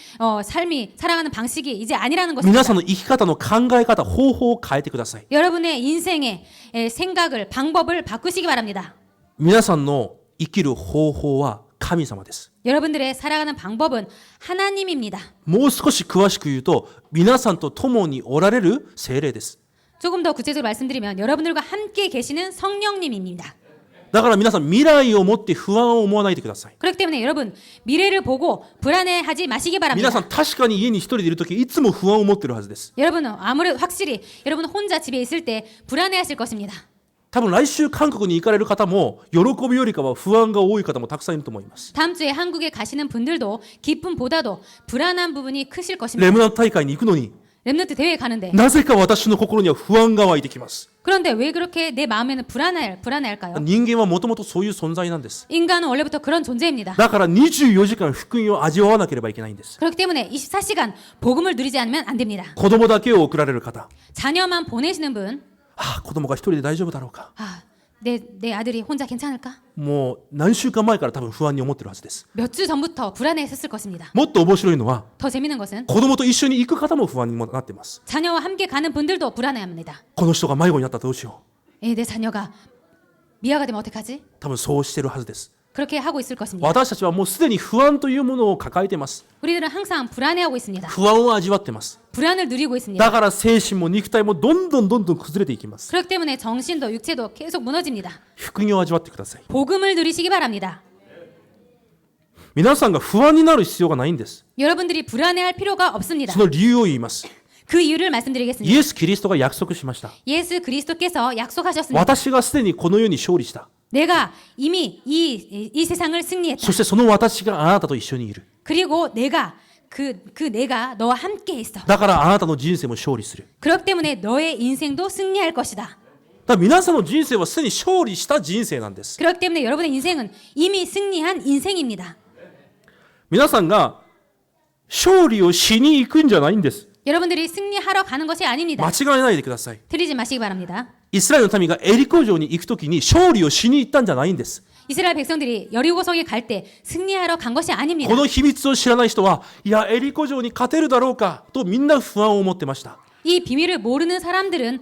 삶이 살아가는 방식이 이제 아니라는 皆 것입니다. さんの生き方の考え方、方法を変えてください。 여러분의 인생의 생각을, 방법을 바꾸시기 바랍니다. 皆さんの生きる方法は神様です。 여러분들의 살아가는 방법은 하나님입니다. もう少し詳しく言うと、皆さんと共におられる聖霊です。 조금 더 구체적으로 말씀드리면 여러분들과 함께 계시는 성령님입니다. だから皆さん未来を持って不安を思わないでください。 그렇기 때문에 여러분 미래를 보고 불안해하지 마시기 皆 바랍니다. さん確かに家に一人でいるときいつも不安を持ってるはずです。 여러분은 아무래도 확실히 여러분 혼자 집에 있을 때 불안해하실 것입니다. 多分来週韓国に行かれる方も喜びよりかは不安が多い方もたくさんいると思います。 다음 주에 한국에 가시는 분들도 기쁨보다도 불안한 부분이 크실 것입니다. レムナント大会に行くのに 랩런트 대회에 가는데 なぜか私の心には不安が湧いてきます。 그런데 왜 그렇게 내 마음에는 불안해할까요? 人間はもともとそういう存在なんです。 인간은 원래부터 그런 존재입니다. だから24時間福音を味わわなければいけないんです。 그렇기 때문에 24시간 복음을 누리지 않으면 안 됩니다. 子供だけを送られる方、 자녀만 보내시는 분, 子供が一人で大丈夫だろうか。 내 아들이 혼자 괜찮을까? もう何週間前から多分不安に思ってるはずです。 몇 주 전부터 불안해했을 것입니다. もっと面白いのは 더 재밌는 것은 子供と一緒に行く方も不安にもなっています。 자녀와 함께 가는 분들도 불안해합니다. この人が迷子になったらどうしよう。 내 자녀가 미아가 되면 어떡하지? 多分そうしてるはずです。 그렇게 하고 있을 것입니다. 私たちはもうすでに不安というものを抱えています。 우리들은 항상 불안해하고 있습니다. 不安を味わっています。 불안을 누리고 있습니다. だから精神も肉体もどんどん崩れていきます。 그렇기 때문에 정신도 육체도 계속 무너집니다. 福音を味わってください。 복음을 누리시기 바랍니다. 皆さんが不安になる必要がないんです。 여러분들이 불안해할 필요가 없습니다. その理由を言います。 그 이유를 말씀드리겠습니다. イエス・キリストが約束しました。 예수 그리스도께서 약속하셨습니다. 私がすでにこの世に勝利した。 내가 이미 이 세상을 승리했다. そしてその私があなたと一緒にいる。 그리고 내가 내가 너와 함께 있어. だからあなたの人生も勝利する。 그렇기 때문에 너의 인생도 승리할 것이다. だから皆さんの人生はすでに勝利した人生なんです。 그렇기 때문에 여러분의 인생은 이미 승리한 인생입니다. 皆さんが勝利をしに行くんじゃないんです。 여러분들이 승리하러 가는 것이 間 아닙니다. 違えないでください。 틀리지 마시기 바랍니다. イスラエルの民がエリコ城に行くときに勝利をしに行ったんじゃないんです。 이스라엘 백성들이 여리고성에 갈 때 승리하러 간 것이 아닙니다. この秘密を知らない人は、いや、エリコ城に勝てるだろうかとみんな不安を持ってました。 이 비밀을 모르는 사람들은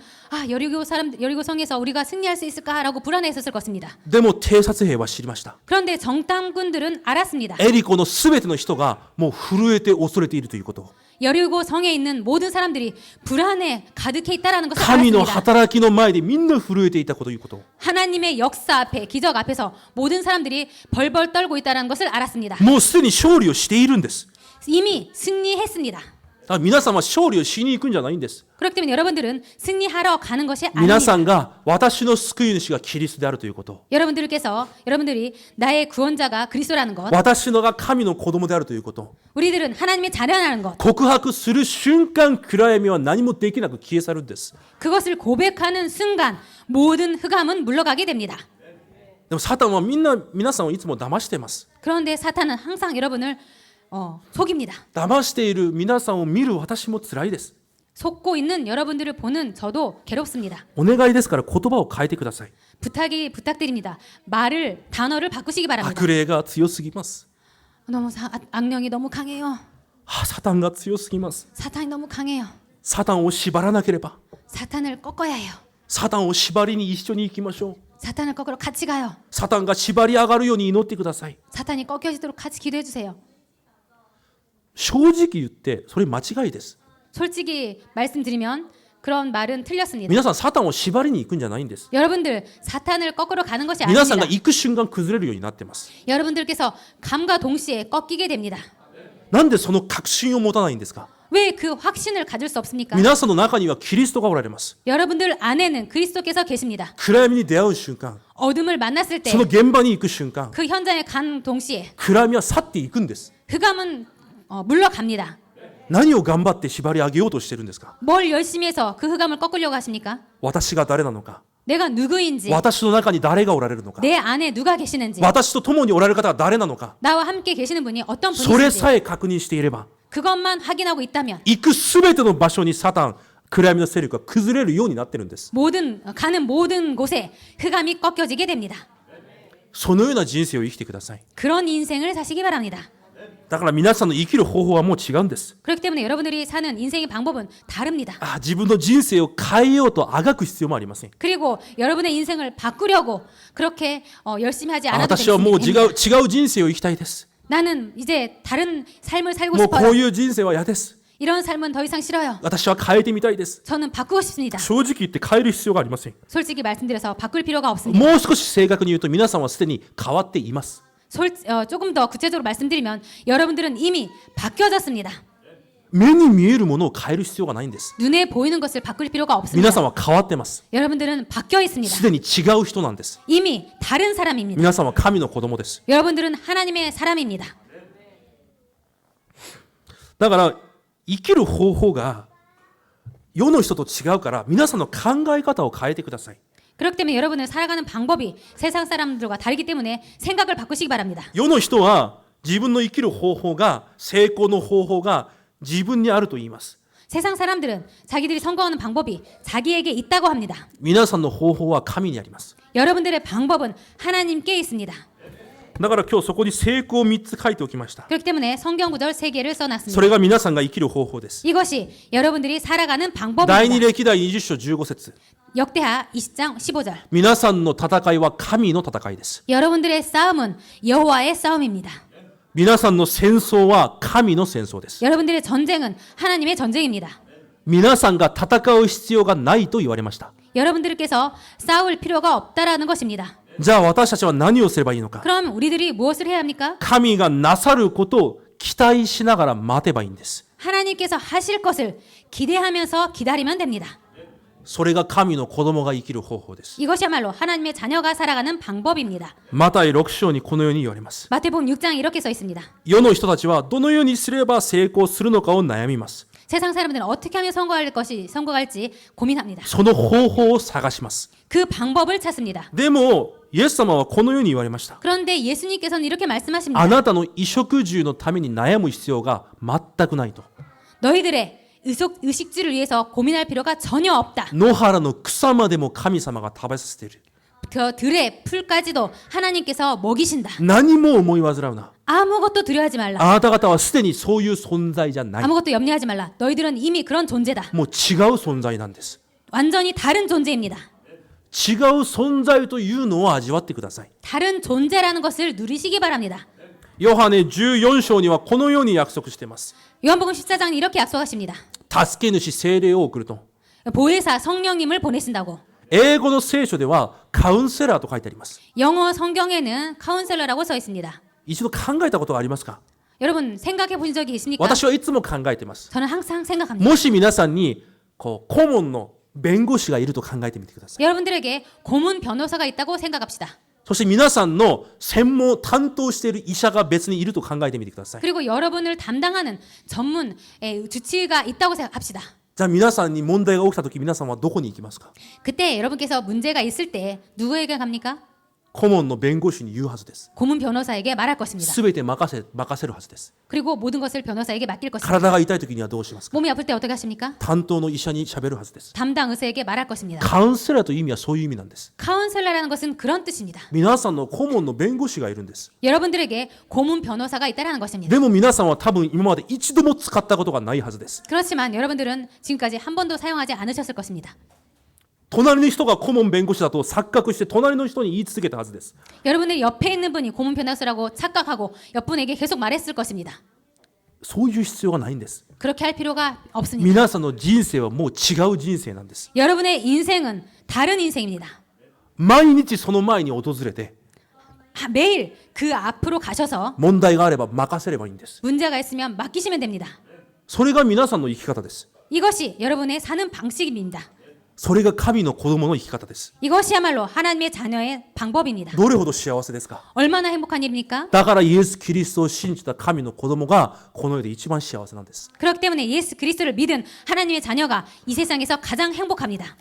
여리고성에서 우리가 승리할 수 있을까라고 불안해했을 것입니다. でも偵察兵は知りました。 그런데 정탐꾼들은 알았습니다. エリコのすべての人がもう震えて恐れているということを。 여리고성에 있는 모든 사람들이 불안에 가득해 있다라는 것을 神の 알았습니다. 働きの前でみんな震えていたということを。 하나님의 역사 앞에 기적 앞에서 모든 사람들이 벌벌 떨고 있다는 것을 알았습니다. もうすでに勝利をしているんです。 이미 승리했습니다. だから皆さんは勝利をしに行くんじゃないんです。 그렇기 때문에 여러분들은 승리하러 가는 것이 皆 아닙니다. さんが私の救い主がキリストであるということ。 여러분들이 나의 구원자가 그리스도라는 것, 私のが神の子供であるということ。 우리들은 하나님의 자녀라는 것, 告白する瞬間、暗闇は何もできなく消え去るんです。 그것을 고백하는 순간 모든 흑암은 물러가게 됩니다. でもサタンは皆さんをいつも騙しています。 그런데 사탄은 항상 여러분을 속입니다. 騙している皆さんを見る私も辛いです。 속고 있는 여러분들을 보는 저도 괴롭습니다. お願いですから言葉を変えてください。 부탁드립니다. 단어를 바꾸시기 바랍니다. 悪霊が強すぎます。 악령이 너무 강해요. サタンが強すぎます。 사탄이 너무 강해요. サタンを縛らなければ。 사탄을 꺾어야 해요. サタンを縛りに一緒に行きましょう。 사탄을 꺾으러 같이 가요. サタンが縛り上がるように祈ってください。 사탄이 꺾여지도록 같이 기도해 주세요. 正直言ってそれ間違いです。 솔직히 말씀드리면 그런 말은 틀렸습니다. 皆さんサタンを縛りに行くんじゃないんです。 여러분들 사탄을 꺾으러 가는 것이 皆さん 아닙니다. が行く瞬間崩れるようになってます。 여러분들께서 감과 동시에 꺾이게 됩니다. なんでその確信を持たないんですか。 왜 그 확신을 가질 수 없습니까? 皆さんの中にはキリストがおられます。 여러분들 안에는 그리스도께서 계십니다. 暗闇に出会う瞬間、 어둠을 만났을 때 その現場に行く瞬間、 그 현장에 간 동시에 暗闇は去っていくんです。 흑암은 물러갑니다. 何を頑張って縛り上げようとしてるんですか。 뭘 열심히 해서 그 흑암을 꺾으려고 하십니까? 私が誰なのか、 내가 누구인지, 私の中に誰がおられるのか、 내 안에 누가 계시는지, 私と共におられる方が誰なのか、 나와 함께 계시는 분이 어떤 それ 분이신지 さえ確認していれば、 그것만 확인하고 있다면 行くすべての場所にサタン、暗闇の勢力が崩れるようになってるんです。 가는 모든 곳에 흑암이 꺾여지게 됩니다. そのような人生を生きてください。 그런 인생을 사시기 바랍니다. だから皆さんの生きる方法はもう違うんです。 그렇기 때문에 여러분들이 사는 인생의 방법은 다릅니다. 自分の人生を変えようとあがく必要もありません。 그리고 여러분의 인생을 바꾸려고 그렇게 열심히 하지 않아도 私はもう違 됩니다. う人生を生きたいです。 나는 이제 다른 삶을 살고 もうこ 싶어요. ういう人生は嫌です。 이런 삶은 더 이상 싫어요. 私は変えてみたいです。 저는 바꾸고 싶습니다. 正直言って変える必要がありません。 솔직히 말씀드려서 바꿀 필요가 없습니다. もう少し正確に言うと皆さんはすでに変わっています。 조금 더 구체적으로 말씀드리면 여러분들은 이미 바뀌어졌습니다. 目に見えるものを変える必要がないんです。 눈에 보이는 것을 바꿀 필요가 皆 없습니다. さんは変わってます。 여러분들은 바뀌어 있습니다. すでに違う人なんです。 이미 다른 사람입니다. 皆さんは神の子供です。 여러분들은 하나님의 사람입니다. だから生きる方法が世の人と違うから皆さんの考え方を変えてください。 그렇기 때문에 여러분을 살아가는 방법이 세상 사람들과 다르기 때문에 생각을 바꾸시기 바랍니다. 世の人は自分の生きる方法が成功の方法が自分にあると言います。 세상 사람들은 자기들이 성공하는 방법이 자기에게 있다고 합니다. 皆さんの方法は神にあります。 여러분들의 방법은 하나님께 있습니다. だから今日そこに成功を3つ書いておきました。 그렇기 때문에 성경 구절 3개를 そ 써놨습니다. れが皆さんが生きる方法です。 이것이 여러분들이 살아가는 第二 방법입니다. 歴代20章15節 역대하 20장 15절. 皆さんの戦いは神の戦いです。 여러분들의 싸움은 여호와의 싸움입니다. 皆さんの戦争は神の戦争です。 여러분들의 전쟁은 하나님의 전쟁입니다. 皆さんが戦う必要がないと言われました。 여러분들께서 싸울 필요가 없다라는 것입니다. じゃあ私たちは何をすればいいのか。 그럼 우리들이 무엇을 해야 합니까? 神がなさることを期待しながら待てばいいんです。 하나님께서 하실 것을 기대하면서 기다리면 됩니다. それが神の子供が生きる方法です。 이것이야말로 하나님의 자녀가 살아가는 방법입니다. マタイ6章にこのように言われます。 마태복음 6장에 이렇게 써 있습니다. 世の人たちはどのようにすれば成功するのかを悩みます。 세상 사람들은 어떻게 하면 성공할지 고민합니다. その方法を探します。 그 방법을 찾습니다. でもイエス様はこのように言われました。 그런데 예수님께서는 이렇게 あ 말씀하십니다. なたの衣食住のために悩む必要が全くないと。 너희들의 의식주를 위해서 고민할 필요가 전혀 없다. 野原の草までも神様が食べさせている。 그 들의 풀까지도 하나님께서 먹이신다. 何も思い煩うな。 아무것도 두려워하지 말라. あなた方はすでにそういう存在じゃない。 아무것도 염려하지 말라. 너희들은 이미 그런 존재다. もう違う存在なんです。 완전히 다른 존재입니다. 違う存在というのを味わってください。 다른 존재라는 것을 누리시기 바랍니다. ヨハネ14章にはこのように約束しています。 요한복음 14장은 이렇게 약속하십니다. 助け主聖霊を送ると。 보혜사 성령님을 보내신다고. 英語の聖書ではカウンセラーと書いてあります。 영어 성경에는 카운셀러라고 써 있습니다. 一度考えたことがありますか。 여러분 생각해 보신 적이 있습니까? 私はいつも考えています。 저는 항상 생각합니다. もし皆さんにこう顧問の弁護士がいると考えてみてください。 여러분들에게 고문 변호사가 있다고 생각합시다. そして皆さんの専門担当している医者が別にいると考えてみてください。 그리고 여러분을 담당하는 전문 주치의가 있다고 생각합시다. じゃあ皆さんに問題が起きたとき皆さんはどこに行きますか？ 그때 여러분께서 문제가 있을 때 누구에게 갑니까? 顧問の弁護士に言うはずです。 고문 변호사에게 말할 것입니다. すべて任せるはずです。 그리고 모든 것을 변호사에게 맡길 것입니다. 体が痛いときにはどうしますか？ 몸이 아플 때 어떻게 하십니까? 担当の医者に喋るはずです。 담당 의사에게 말할 것입니다. カウンセラーという意味はそういう意味なんです。 카운셀러라는 것은 그런 뜻입니다. 皆さんの顧問の弁護士がいるんです。 여러분들에게 고문 변호사가 있다는 것입니다. でも皆さんは多分今まで一度も使ったことがないはずです。 그렇지만 여러분들은 지금까지 한 번도 사용하지 않으셨을 것입니다. 隣の人が顧問弁護士だと錯覚して隣の人に言い続けたはずです。 여러분의 옆에 있는 분이 고문 변호사라고 착각하고 옆분에게 계속 말했을 것입니다. そういう必要がないんです。 그렇게 할 필요가 없습니다. 皆さんの人生はもう違う人生なんです。 여러분의 인생은 다른 인생입니다. 毎日その前に訪れて 매일 그 앞으로 가셔서 問題があれば任せればいいんです。 문제가 있으면 맡기시면 됩니다. それが皆さんの生き方です。 이것이 여러분의 사는 방식입니다. それが神の子供の生き方です。 이것이야말로 하나님의 자녀의 방법입니다. どれほど幸せですか？ 얼마나 행복한 일입니까? だからイエス・キリストを信じた神の子供がこの世で一番幸せなんです。 그렇기 때문에 예수 그리스도를 믿은 하나님의 자녀가 이 세상에서 가장 행복합니다.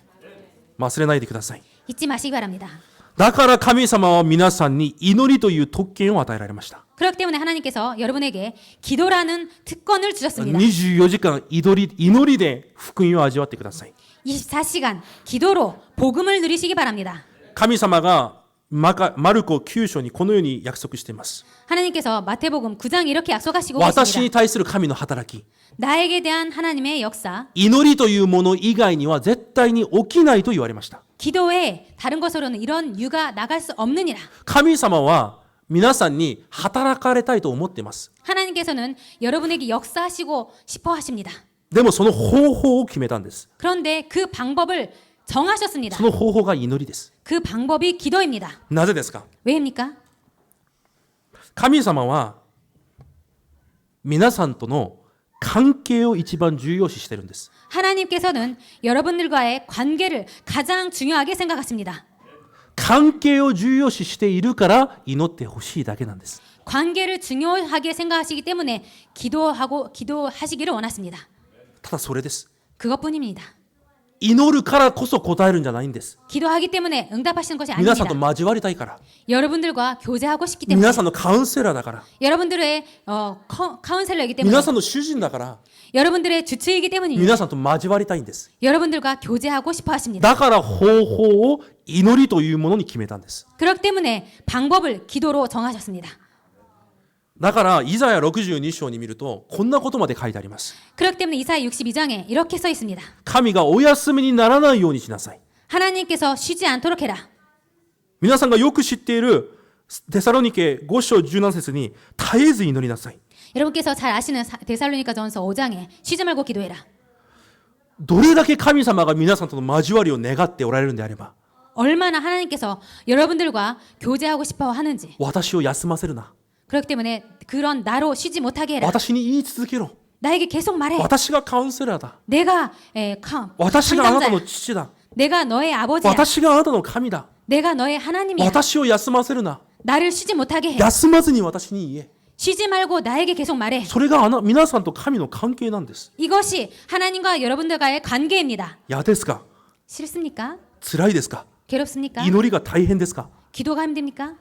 忘れないでください。 잊지 마시기 바랍니다. だから神様は皆さんに祈りという特権を与えられました。 그렇기 때문에 하나님께서 여러분에게 기도라는 특권을 주셨습니다. 24時間祈りで福音を味わってください。 24시간 기도로 복음을 누리시기 바랍니다. 神様がマルコ9章にこのように約束しています。 하나님께서 마태복음 9장 이렇게 약속하시고 私に 계십니다. 対する神の働き、 나에게 대한 하나님의 역사, 祈りというもの以外には絶対に起きないと言われました。 기도에 다른 것으로는 이런 유가 나갈 수 없느니라. 神様は皆さんに働かれたいと思っています。 하나님께서는 여러분에게 역사하시고 싶어 하십니다. でもその方法を決めたんです。 그런데 그 방법을 정하셨습니다. その方法が祈りです。 그 방법이 기도입니다. なぜですか？ 왜입니까? 神様は皆さんとの関係を一番重要視しているんです。 하나님께서는 여러분들과의 관계를 가장 중요하게 생각하십니다. 関係を重要視しているから祈ってほしいだけなんです。 관계를 중요하게 생각하시기 때문에 기도하시기를 원하십니다. ただそれです。 그것뿐입니다. 祈るからこそ答えるんじゃないんです。 기도하기 때문에 응답하시는 것이 皆さん 아닙니다. と交わりたいから。 여러분들과 교제하고 싶기 때문에 皆さんのカウンセラーだから。 여러분들의 카운셀러이기 때문에 皆さんの主人だから。 여러분들의 주치이기 때문입니다. 皆さんと交わりたいんです。 여러분들과 교제하고 싶어 하십니다. だから方法を祈りというものに決めたんです。 그렇기 때문에 방법을 기도로 정하셨습니다. だからイザヤ62章に見るとこんなことまで書いてあります。 그렇기 때문에 이사야 62장에 이렇게 써 있습니다. 神がお休みにならないようにしなさい。 하나님께서 쉬지 않도록 해라. 皆さんがよく知っているテサロニケ5章17節に絶えず祈りなさい。 여러분께서 잘 아시는 데살로니가 전서 5장에 쉬지 말고 기도해라. どれだけ神様が皆さんとの交わりを願っておられるんであれば 얼마나 하나님께서 여러분들과 교제하고 싶어 하는지. 私を休ませるな。 그렇기 때문에 그런 나로 쉬지 못하게 해라. 私に言い続けろ。 나에게 계속 말해. 私がカウンセラーだ。 내가 私があなたの 상담자야. 父だ。 내가 너의 아버지야. 私があなたの神だ。 내가 너의 하나님이야. 私を休ませるな。 나를 쉬지 못하게 해. 休まずに私に言え。 쉬지 말고 나에게 계속 말해. それが皆さんと神の関係なんです。 이것이 하나님과 여러분들과의 관계입니다. 嫌ですか？ 싫습니까? 辛いですか？ 괴롭습니까? 祈りが大変ですか？ 기도가 힘듭니까?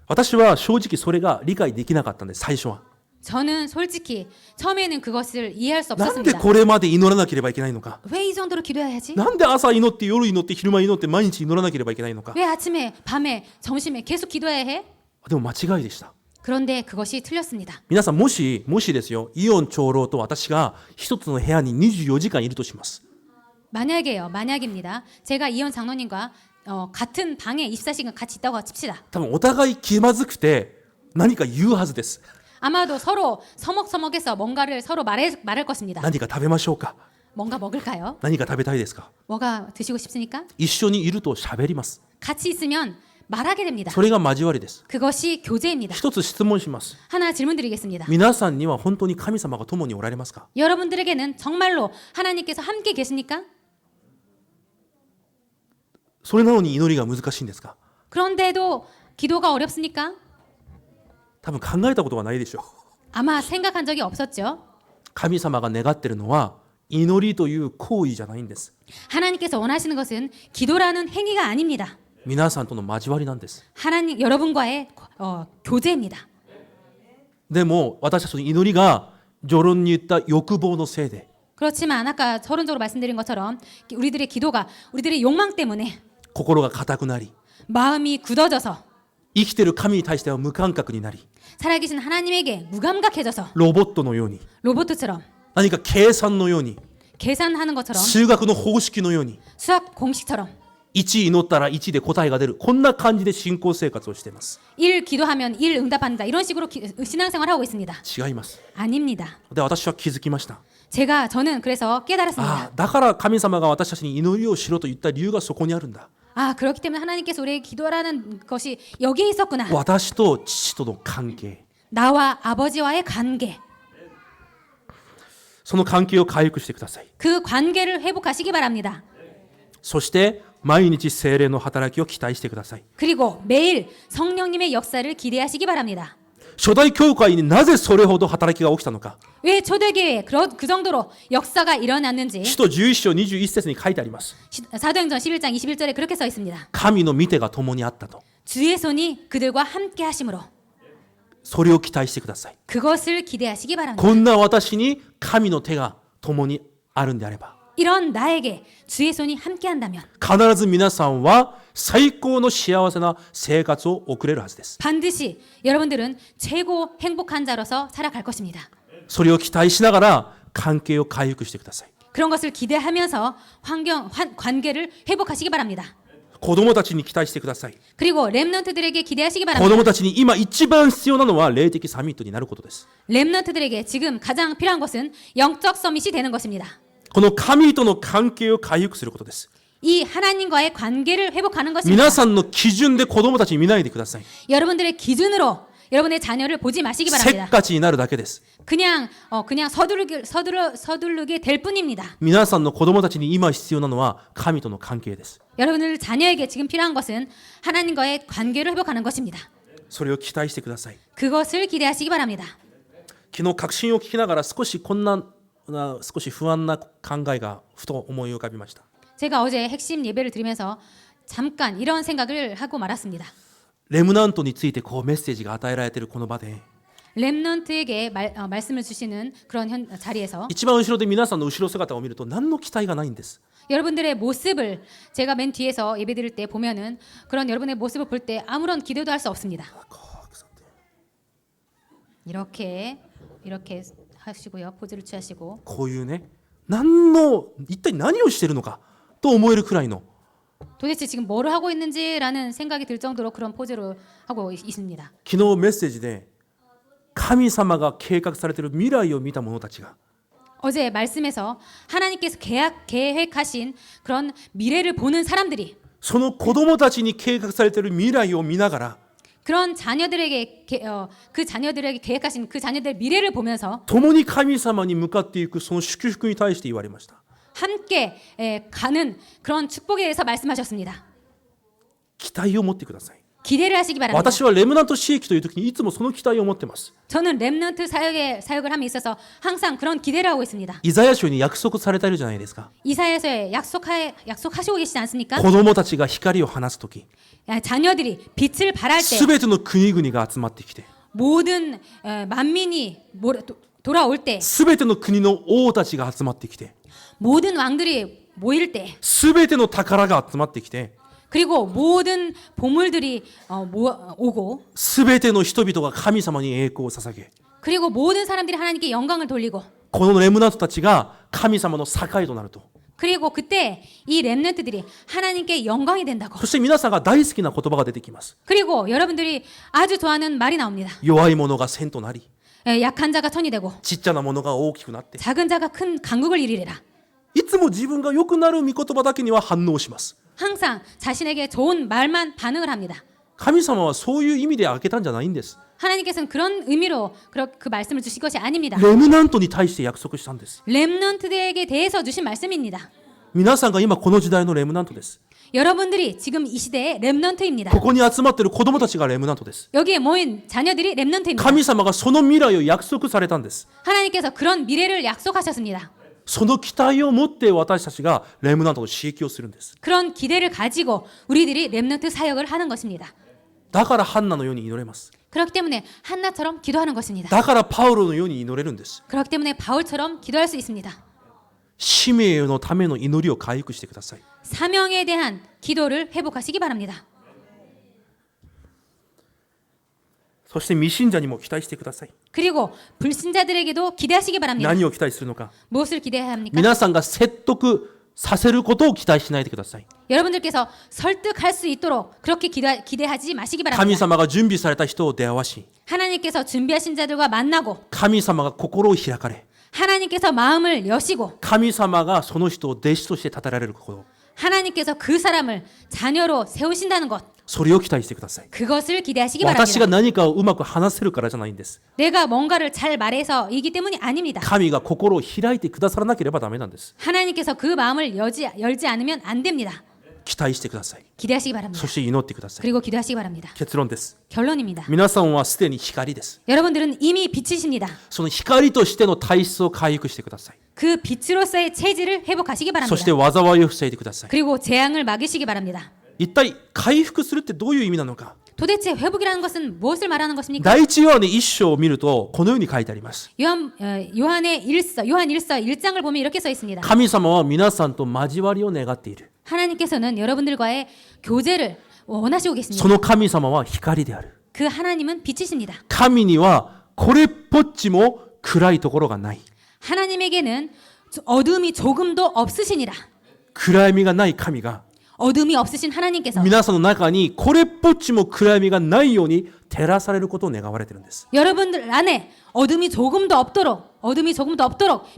私は正直それが理解できなかったんです、最初は。 저는 솔직히 처음에는 그것을 이해할 수 なんで 없었습니다. これまで祈らなければいけないのか。 왜 이 정도로 기도해야지? なんで朝祈って夜祈って昼間祈って毎日祈らなければいけないのか。 왜 아침에 밤에 점심에 계속 기도해야 해? でも間違いでした。 그런데 그것이 틀렸습니다. 皆さんもしですよ、イオン長老と私が一つの部屋に24時間いるとします。 만약입니다. 제가 이현 장로님과 같은 방에 24시간 같이 있다고 칩시다. 多分お互い気まずくて何か言うはずです。 아마도 서로 서먹서먹해서 뭔가를 서로 말할 것입니다. 何か食べましょうか。 뭔가 먹을까요? 何か食べたいですか。 뭐가 드시고 싶습니까? 一緒にいると喋ります。 같이 있으면 말하게 됩니다. それが交わりです。 그것이 교제입니다. 一つ質問します。 하나 질문 드리겠습니다. 皆さんには本当に神様が共におられますか？ 여러분들에게는 정말로 하나님께서 함께 계십니까? それなのに祈りが難しいんですか？ 그런데도 기도가 어렵습니까? 多分考えたことがないでしょう。 아마 생각한 적이 없었죠. 神様が願ってるのは祈りという行為じゃないんです。 하나님께서 원하시는 것은 기도라는 행위가 아닙니다. 皆さんとの交わりなんです。 하나님 여러분과의 교제입니다. でも私たちの祈りが序論に言った欲望のせいで 그렇지만 아까 서론적으로 말씀드린 것처럼 우리들의 기도가 우리들의 욕망 때문에 心が硬くなり 마음이 굳어져서 生きてる神に対しては無感覚になり 살아계신 하나님에게 무감각해져서 ロボットのように 로봇처럼 何か計算のように 계산하는 것처럼 数学の方式のように 수학 공식처럼 1祈ったら1で答えが出るこんな感じで信仰生活をしています。 1 기도하면 1 응답한다 이런 식으로 신앙생활을 하고 있습니다. 違います。 아닙니다. で私は気づきました。 저는 그래서 깨달았습니다. だから神様が私たちに祈りをしろと言った理由がそこにあるんだ。 그렇기 때문에 하나님께서 우리에게 기도하라는 것이 여기에 있었구나. 私と父との関係 나와 아버지와의 관계. その関係を回復してください。 그 관계를 회복하시기 바랍니다. そして毎日聖霊の働きを期待してください。 그리고 매일 성령님의 역사를 기대하시기 바랍니다. 初代教会になぜそれほど働きが起きたのか 왜 초대교회에 그 정도로 역사가 일어났는지 使徒11章21節に書いてあります。 사도행전 11장 21절에 그렇게 써 있습니다. 神の御手が共にあったと。 주의 손이 그들과 함께 하심으로 それを期待してください。 그것을 기대하시기 바랍니다. こんな私に神の手が共にあるんであれば 이런 나에게 주의 손이 함께 한다면 必ず皆さんは最高の幸せな生活を送れるはずです。 반드시 여러분들은 최고 행복한 자로서 살아갈 것입니다. それを期待しながら関係を回復してください。 그런 것을 기대하면서 관계를 회복하시기 바랍니다. 子供たちに期待してください。 그리고 렘넌트들에게 기대하시기 子 바랍니다. 供たちに今一番必要なのは霊的サミットになることです。 렘넌트들에게 지금 가장 필요한 것은 영적 서밋이 되는 것입니다. この神との関係を回復することです。 이 하나님과의 관계를 회복하는 것입니다. 皆さんの基準で子供たちに見ないでください。 여러분들의 기준으로 여러분의 자녀를 보지 마시기 せっ 바랍니다. かちになるだけです。 그냥 서두르게 될 뿐입니다. 皆さんの子供たちに今必要なのは神との関係です。 여러분들 자녀에게 지금 필요한 것은 하나님과의 관계를 회복하는 것입니다. それを期待してください。 그것을 기대하시기 바랍니다. 昨日確信を聞きながら少し不安な考えがふと思い浮かびました。 제가 어제 핵심 예배를 드리면서 잠깐 이런 생각을 하고 말았습니다. レムナントについてメッセージが与えられているこの場で 렘넌트에게 말씀을 주시는 그런 자리에서 一番後ろで皆さんの後ろ姿を見ると何の期待がないんです。 여러분들의 모습을 제가 맨 뒤에서 예배 드릴 때 보면은 그런 여러분의 모습을 볼 때 아무런 기대도 할 수 없습니다. 이렇게 하시고요. 포즈를 취하시고 こういうね、一体何をしているのかと思えるくらいの 도대체 지금 뭐를 하고 있는지라는 생각이 들 정도로 그런 포즈를 하고 있습니다. 昨日メッセージで神様が計画されている未来を見た者たちが 어제 말씀에서 하나님께서 계획하신 그런 미래를 보는 사람들이 その子供たちに計画されている未来を見ながら 그런 자녀들에게 그 자녀들에게 계획하신 그 자녀들의 미래를 보면서 共に神様に向かっていくその祝福に対して言われました。 함께 가는 그런 축복에 대해서 말씀하셨습니다. 期待を持ってください。 기대를 하시기 바랍니다. 私はレムナント地域という時にいつもその期待を持っています。 저는 렘넌트 사역을 함에 있어서 항상 그런 기대를 하고 있습니다. イザヤ書に約束されているじゃないですか。 이사야서에 약속하시고 계시지 않습니까? 子供たちが光を放つ時 자녀들이 빛을 발할 때 すべての国々が集まってきて 모든 만민이 돌아올 때 すべての国の王たちが集まってきて 모든 왕들이 모일 때 すべての宝が集まってきて 그리고 모든 보물들이 오고 すべての人々が神様に栄光を捧げ 그리고 모든 사람들이 하나님께 영광을 돌리고 このレムナントたちが神様の境となると 그리고 그때 이 렘넌트들이 하나님께 영광이 된다고 そして皆さんが大好きな言葉が出てきます。 그리고 여러분들이 아주 좋아하는 말이 나옵니다. 弱い者が千となり 약한 자가 천이 되고 ちっちゃなものが大きくなって 작은 자가 큰 강국을 이루리라. いつも自分が良くなる御言葉だけには反応します。 항상 자신에게 좋은 말만 반응을 합니다. 神様はそういう意味で開けたんじゃないんです。 하나님께서는 그런 의미로 그 말씀을 주신 것이 아닙니다. レムナントに対して約束したんです。 렘넌트들에게 대해서 주신 말씀입니다. 皆さんが今この時代のレムナントです。 여러분들이 지금 이 시대의 렘넌트입니다. ここに集まっている子供たちがレムナントです。 여기에 모인 자녀들이 렘넌트입니다. 神様がその未来を約束されたんです。 하나님께서 그런 미래를 약속하셨습니다. その期待を持って私たちがレムナントの刺激をするんです。 그런 기대를 가지고 우리들이 렘넌트 사역을 하는 것입니다. だからハンナのように祈れます。 그렇기 때문에 한나처럼 기도하는 것입니다. だからパウロのように祈れるんです。 그렇기 때문에 바울처럼 기도할 수 있습니다. 使命のための祈りを回復してください。 사명에 대한 기도를 회복하시기 바랍니다. そして未信者にも期待してください。 그리고 불신자들에게도 기대하시기 바랍니다. 何を期待するのか。 무엇을 기대해야 합니까? 皆さんが説得させることを期待しないでください。 여러분들께서 설득할 수 있도록 그렇게 기대하지 마시기 神 바랍니다. 様が準備された人を出会わし、 하나님께서 준비하신 자들과 만나고 神様が心を開かれ、 하나님께서 마음을 여시고 神様がその人を弟子として立てられること、 하나님께서 그 사람을 자녀로 세우신다는 것 それを期待してください。 그것을 기대하시기 私が 바랍니다. 何かをうまく話せるからじゃないんです。 내가 뭔가를 잘 말해서이기 때문이 아닙니다. 神が心を開いてくださらなければダメなんです。 하나님께서 그 마음을 열지 않으면 안 됩니다. 期待してください。 기대하시기 바랍니다. そして祈ってください。 그리고 기도하시기 바랍니다. 結論です。 결론입니다. 皆さんはすでに光です。 여러분들은 이미 빛이십니다. その光としての体質を回復してください。 그 빛으로서의 체질을 회복하시기 そ 바랍니다. して災いを防いでください。 그리고 재앙을 막으시기 바랍니다. 一体回復するってどういう意味なのか。 도대체 회복이라는 것은 무엇을 말하는 것입니까? 第一ヨハネ一章を見るとこのように書いてあります。 요한 1서 1장을 보면 이렇게 써 있습니다. 神様は皆さんと交わりを願っている。 하나님께서는 여러분들과의 교제를 원하시고 そ 계십니다. の神様は光である。 그 하나님은 빛이십니다. 神にはこれっぽっちも暗いところがない。 하나님에게는 어둠이 조금도 없으시니라. 暗闇がない神が 어둠이 없으신 하나님께서 皆さんの中にこれっぽっちも暗闇がないように照らされることを願われているんです。 여러분들 안에 어둠이 조금도 없도록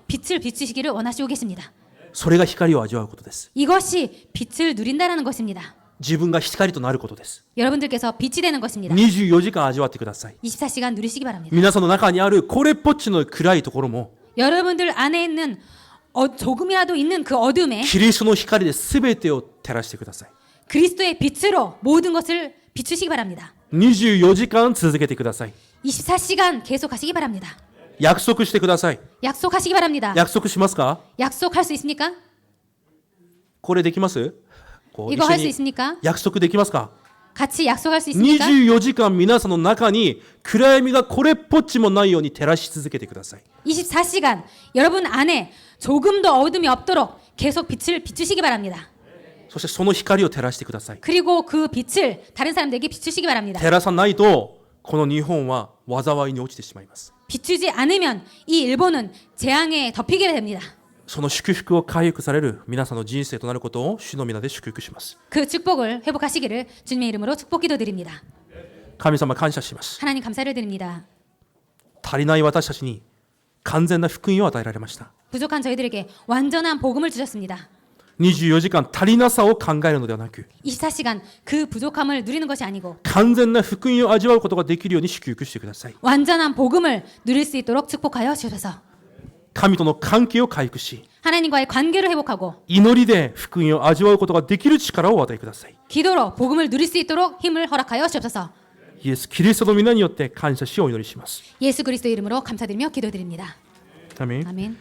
빛을 비추시기를 원하시고 계십니다. それが光を味わうことです。 이것이 빛을 누린다는 것입니다. 自分が光となることです。 여러분들께서 빛이 되는 것입니다. 24時間味わってください。 24시간 누리시기 바랍니다. 皆さんの中にあるこれっぽっちの暗いところも 여러분들 안에 있는 조금이라도 있는 그 어둠에 キリストの光で全てを照らしてください。 그리스도의 빛으로 모든 것을 비추시기 바랍니다. 24時間続けてください。 24시간 계속하시기 바랍니다. 約束してください。 약속하시기 바랍니다. 約束しますか？ 약속할 수 있습니까? これできます？こう 이거 할 수 一緒に 있습니까? 約束できますか？ 같이 약속할 수 있습니까? 24時間皆さんの中に暗闇がこれっぽっちもないように照らし続けてください。 24시간 여러분 안에 조금도 어둠이 없도록 계속 빛을 비추시기 바랍니다. そしてその光を照らしてください。 그리고 그 빛을 다른 사람들에게 비추시기 바랍니다. 照らさないとこの日本は災いに落ちてしまいます。 비추지 않으면 이 일본은 재앙에 덮이게 됩니다. その祝福を回復される皆さんの人生となることを主の皆で祝福します。 그 축복을 회복하시기를 주님의 이름으로 축복 기도드립니다. 神様感謝します。 하나님 감사를 드립니다. 足りない私たちに完全な福音を与えられました。 부족한 저희들에게 완전한 복음을 주셨습니다. 24時間足りなさを考えるのではなく 24시간 그 부족함을 누리는 것이 아니고 完全な福音を味わうことができるように祝福してください。 완전한 복음을 누릴 수 있도록 축복하여 주셔서 神との関係を回復し 하나님과의 관계를 회복하고 祈りで福音を味わうことができる力をお与えください。 기도로 복음을 누릴 수 있도록 힘을 허락하여 주옵소서. イエス・キリストの皆によって感謝しお祈りします。 예수 그리스도 이름으로 감사드리며 기도드립니다. 아멘. 아멘.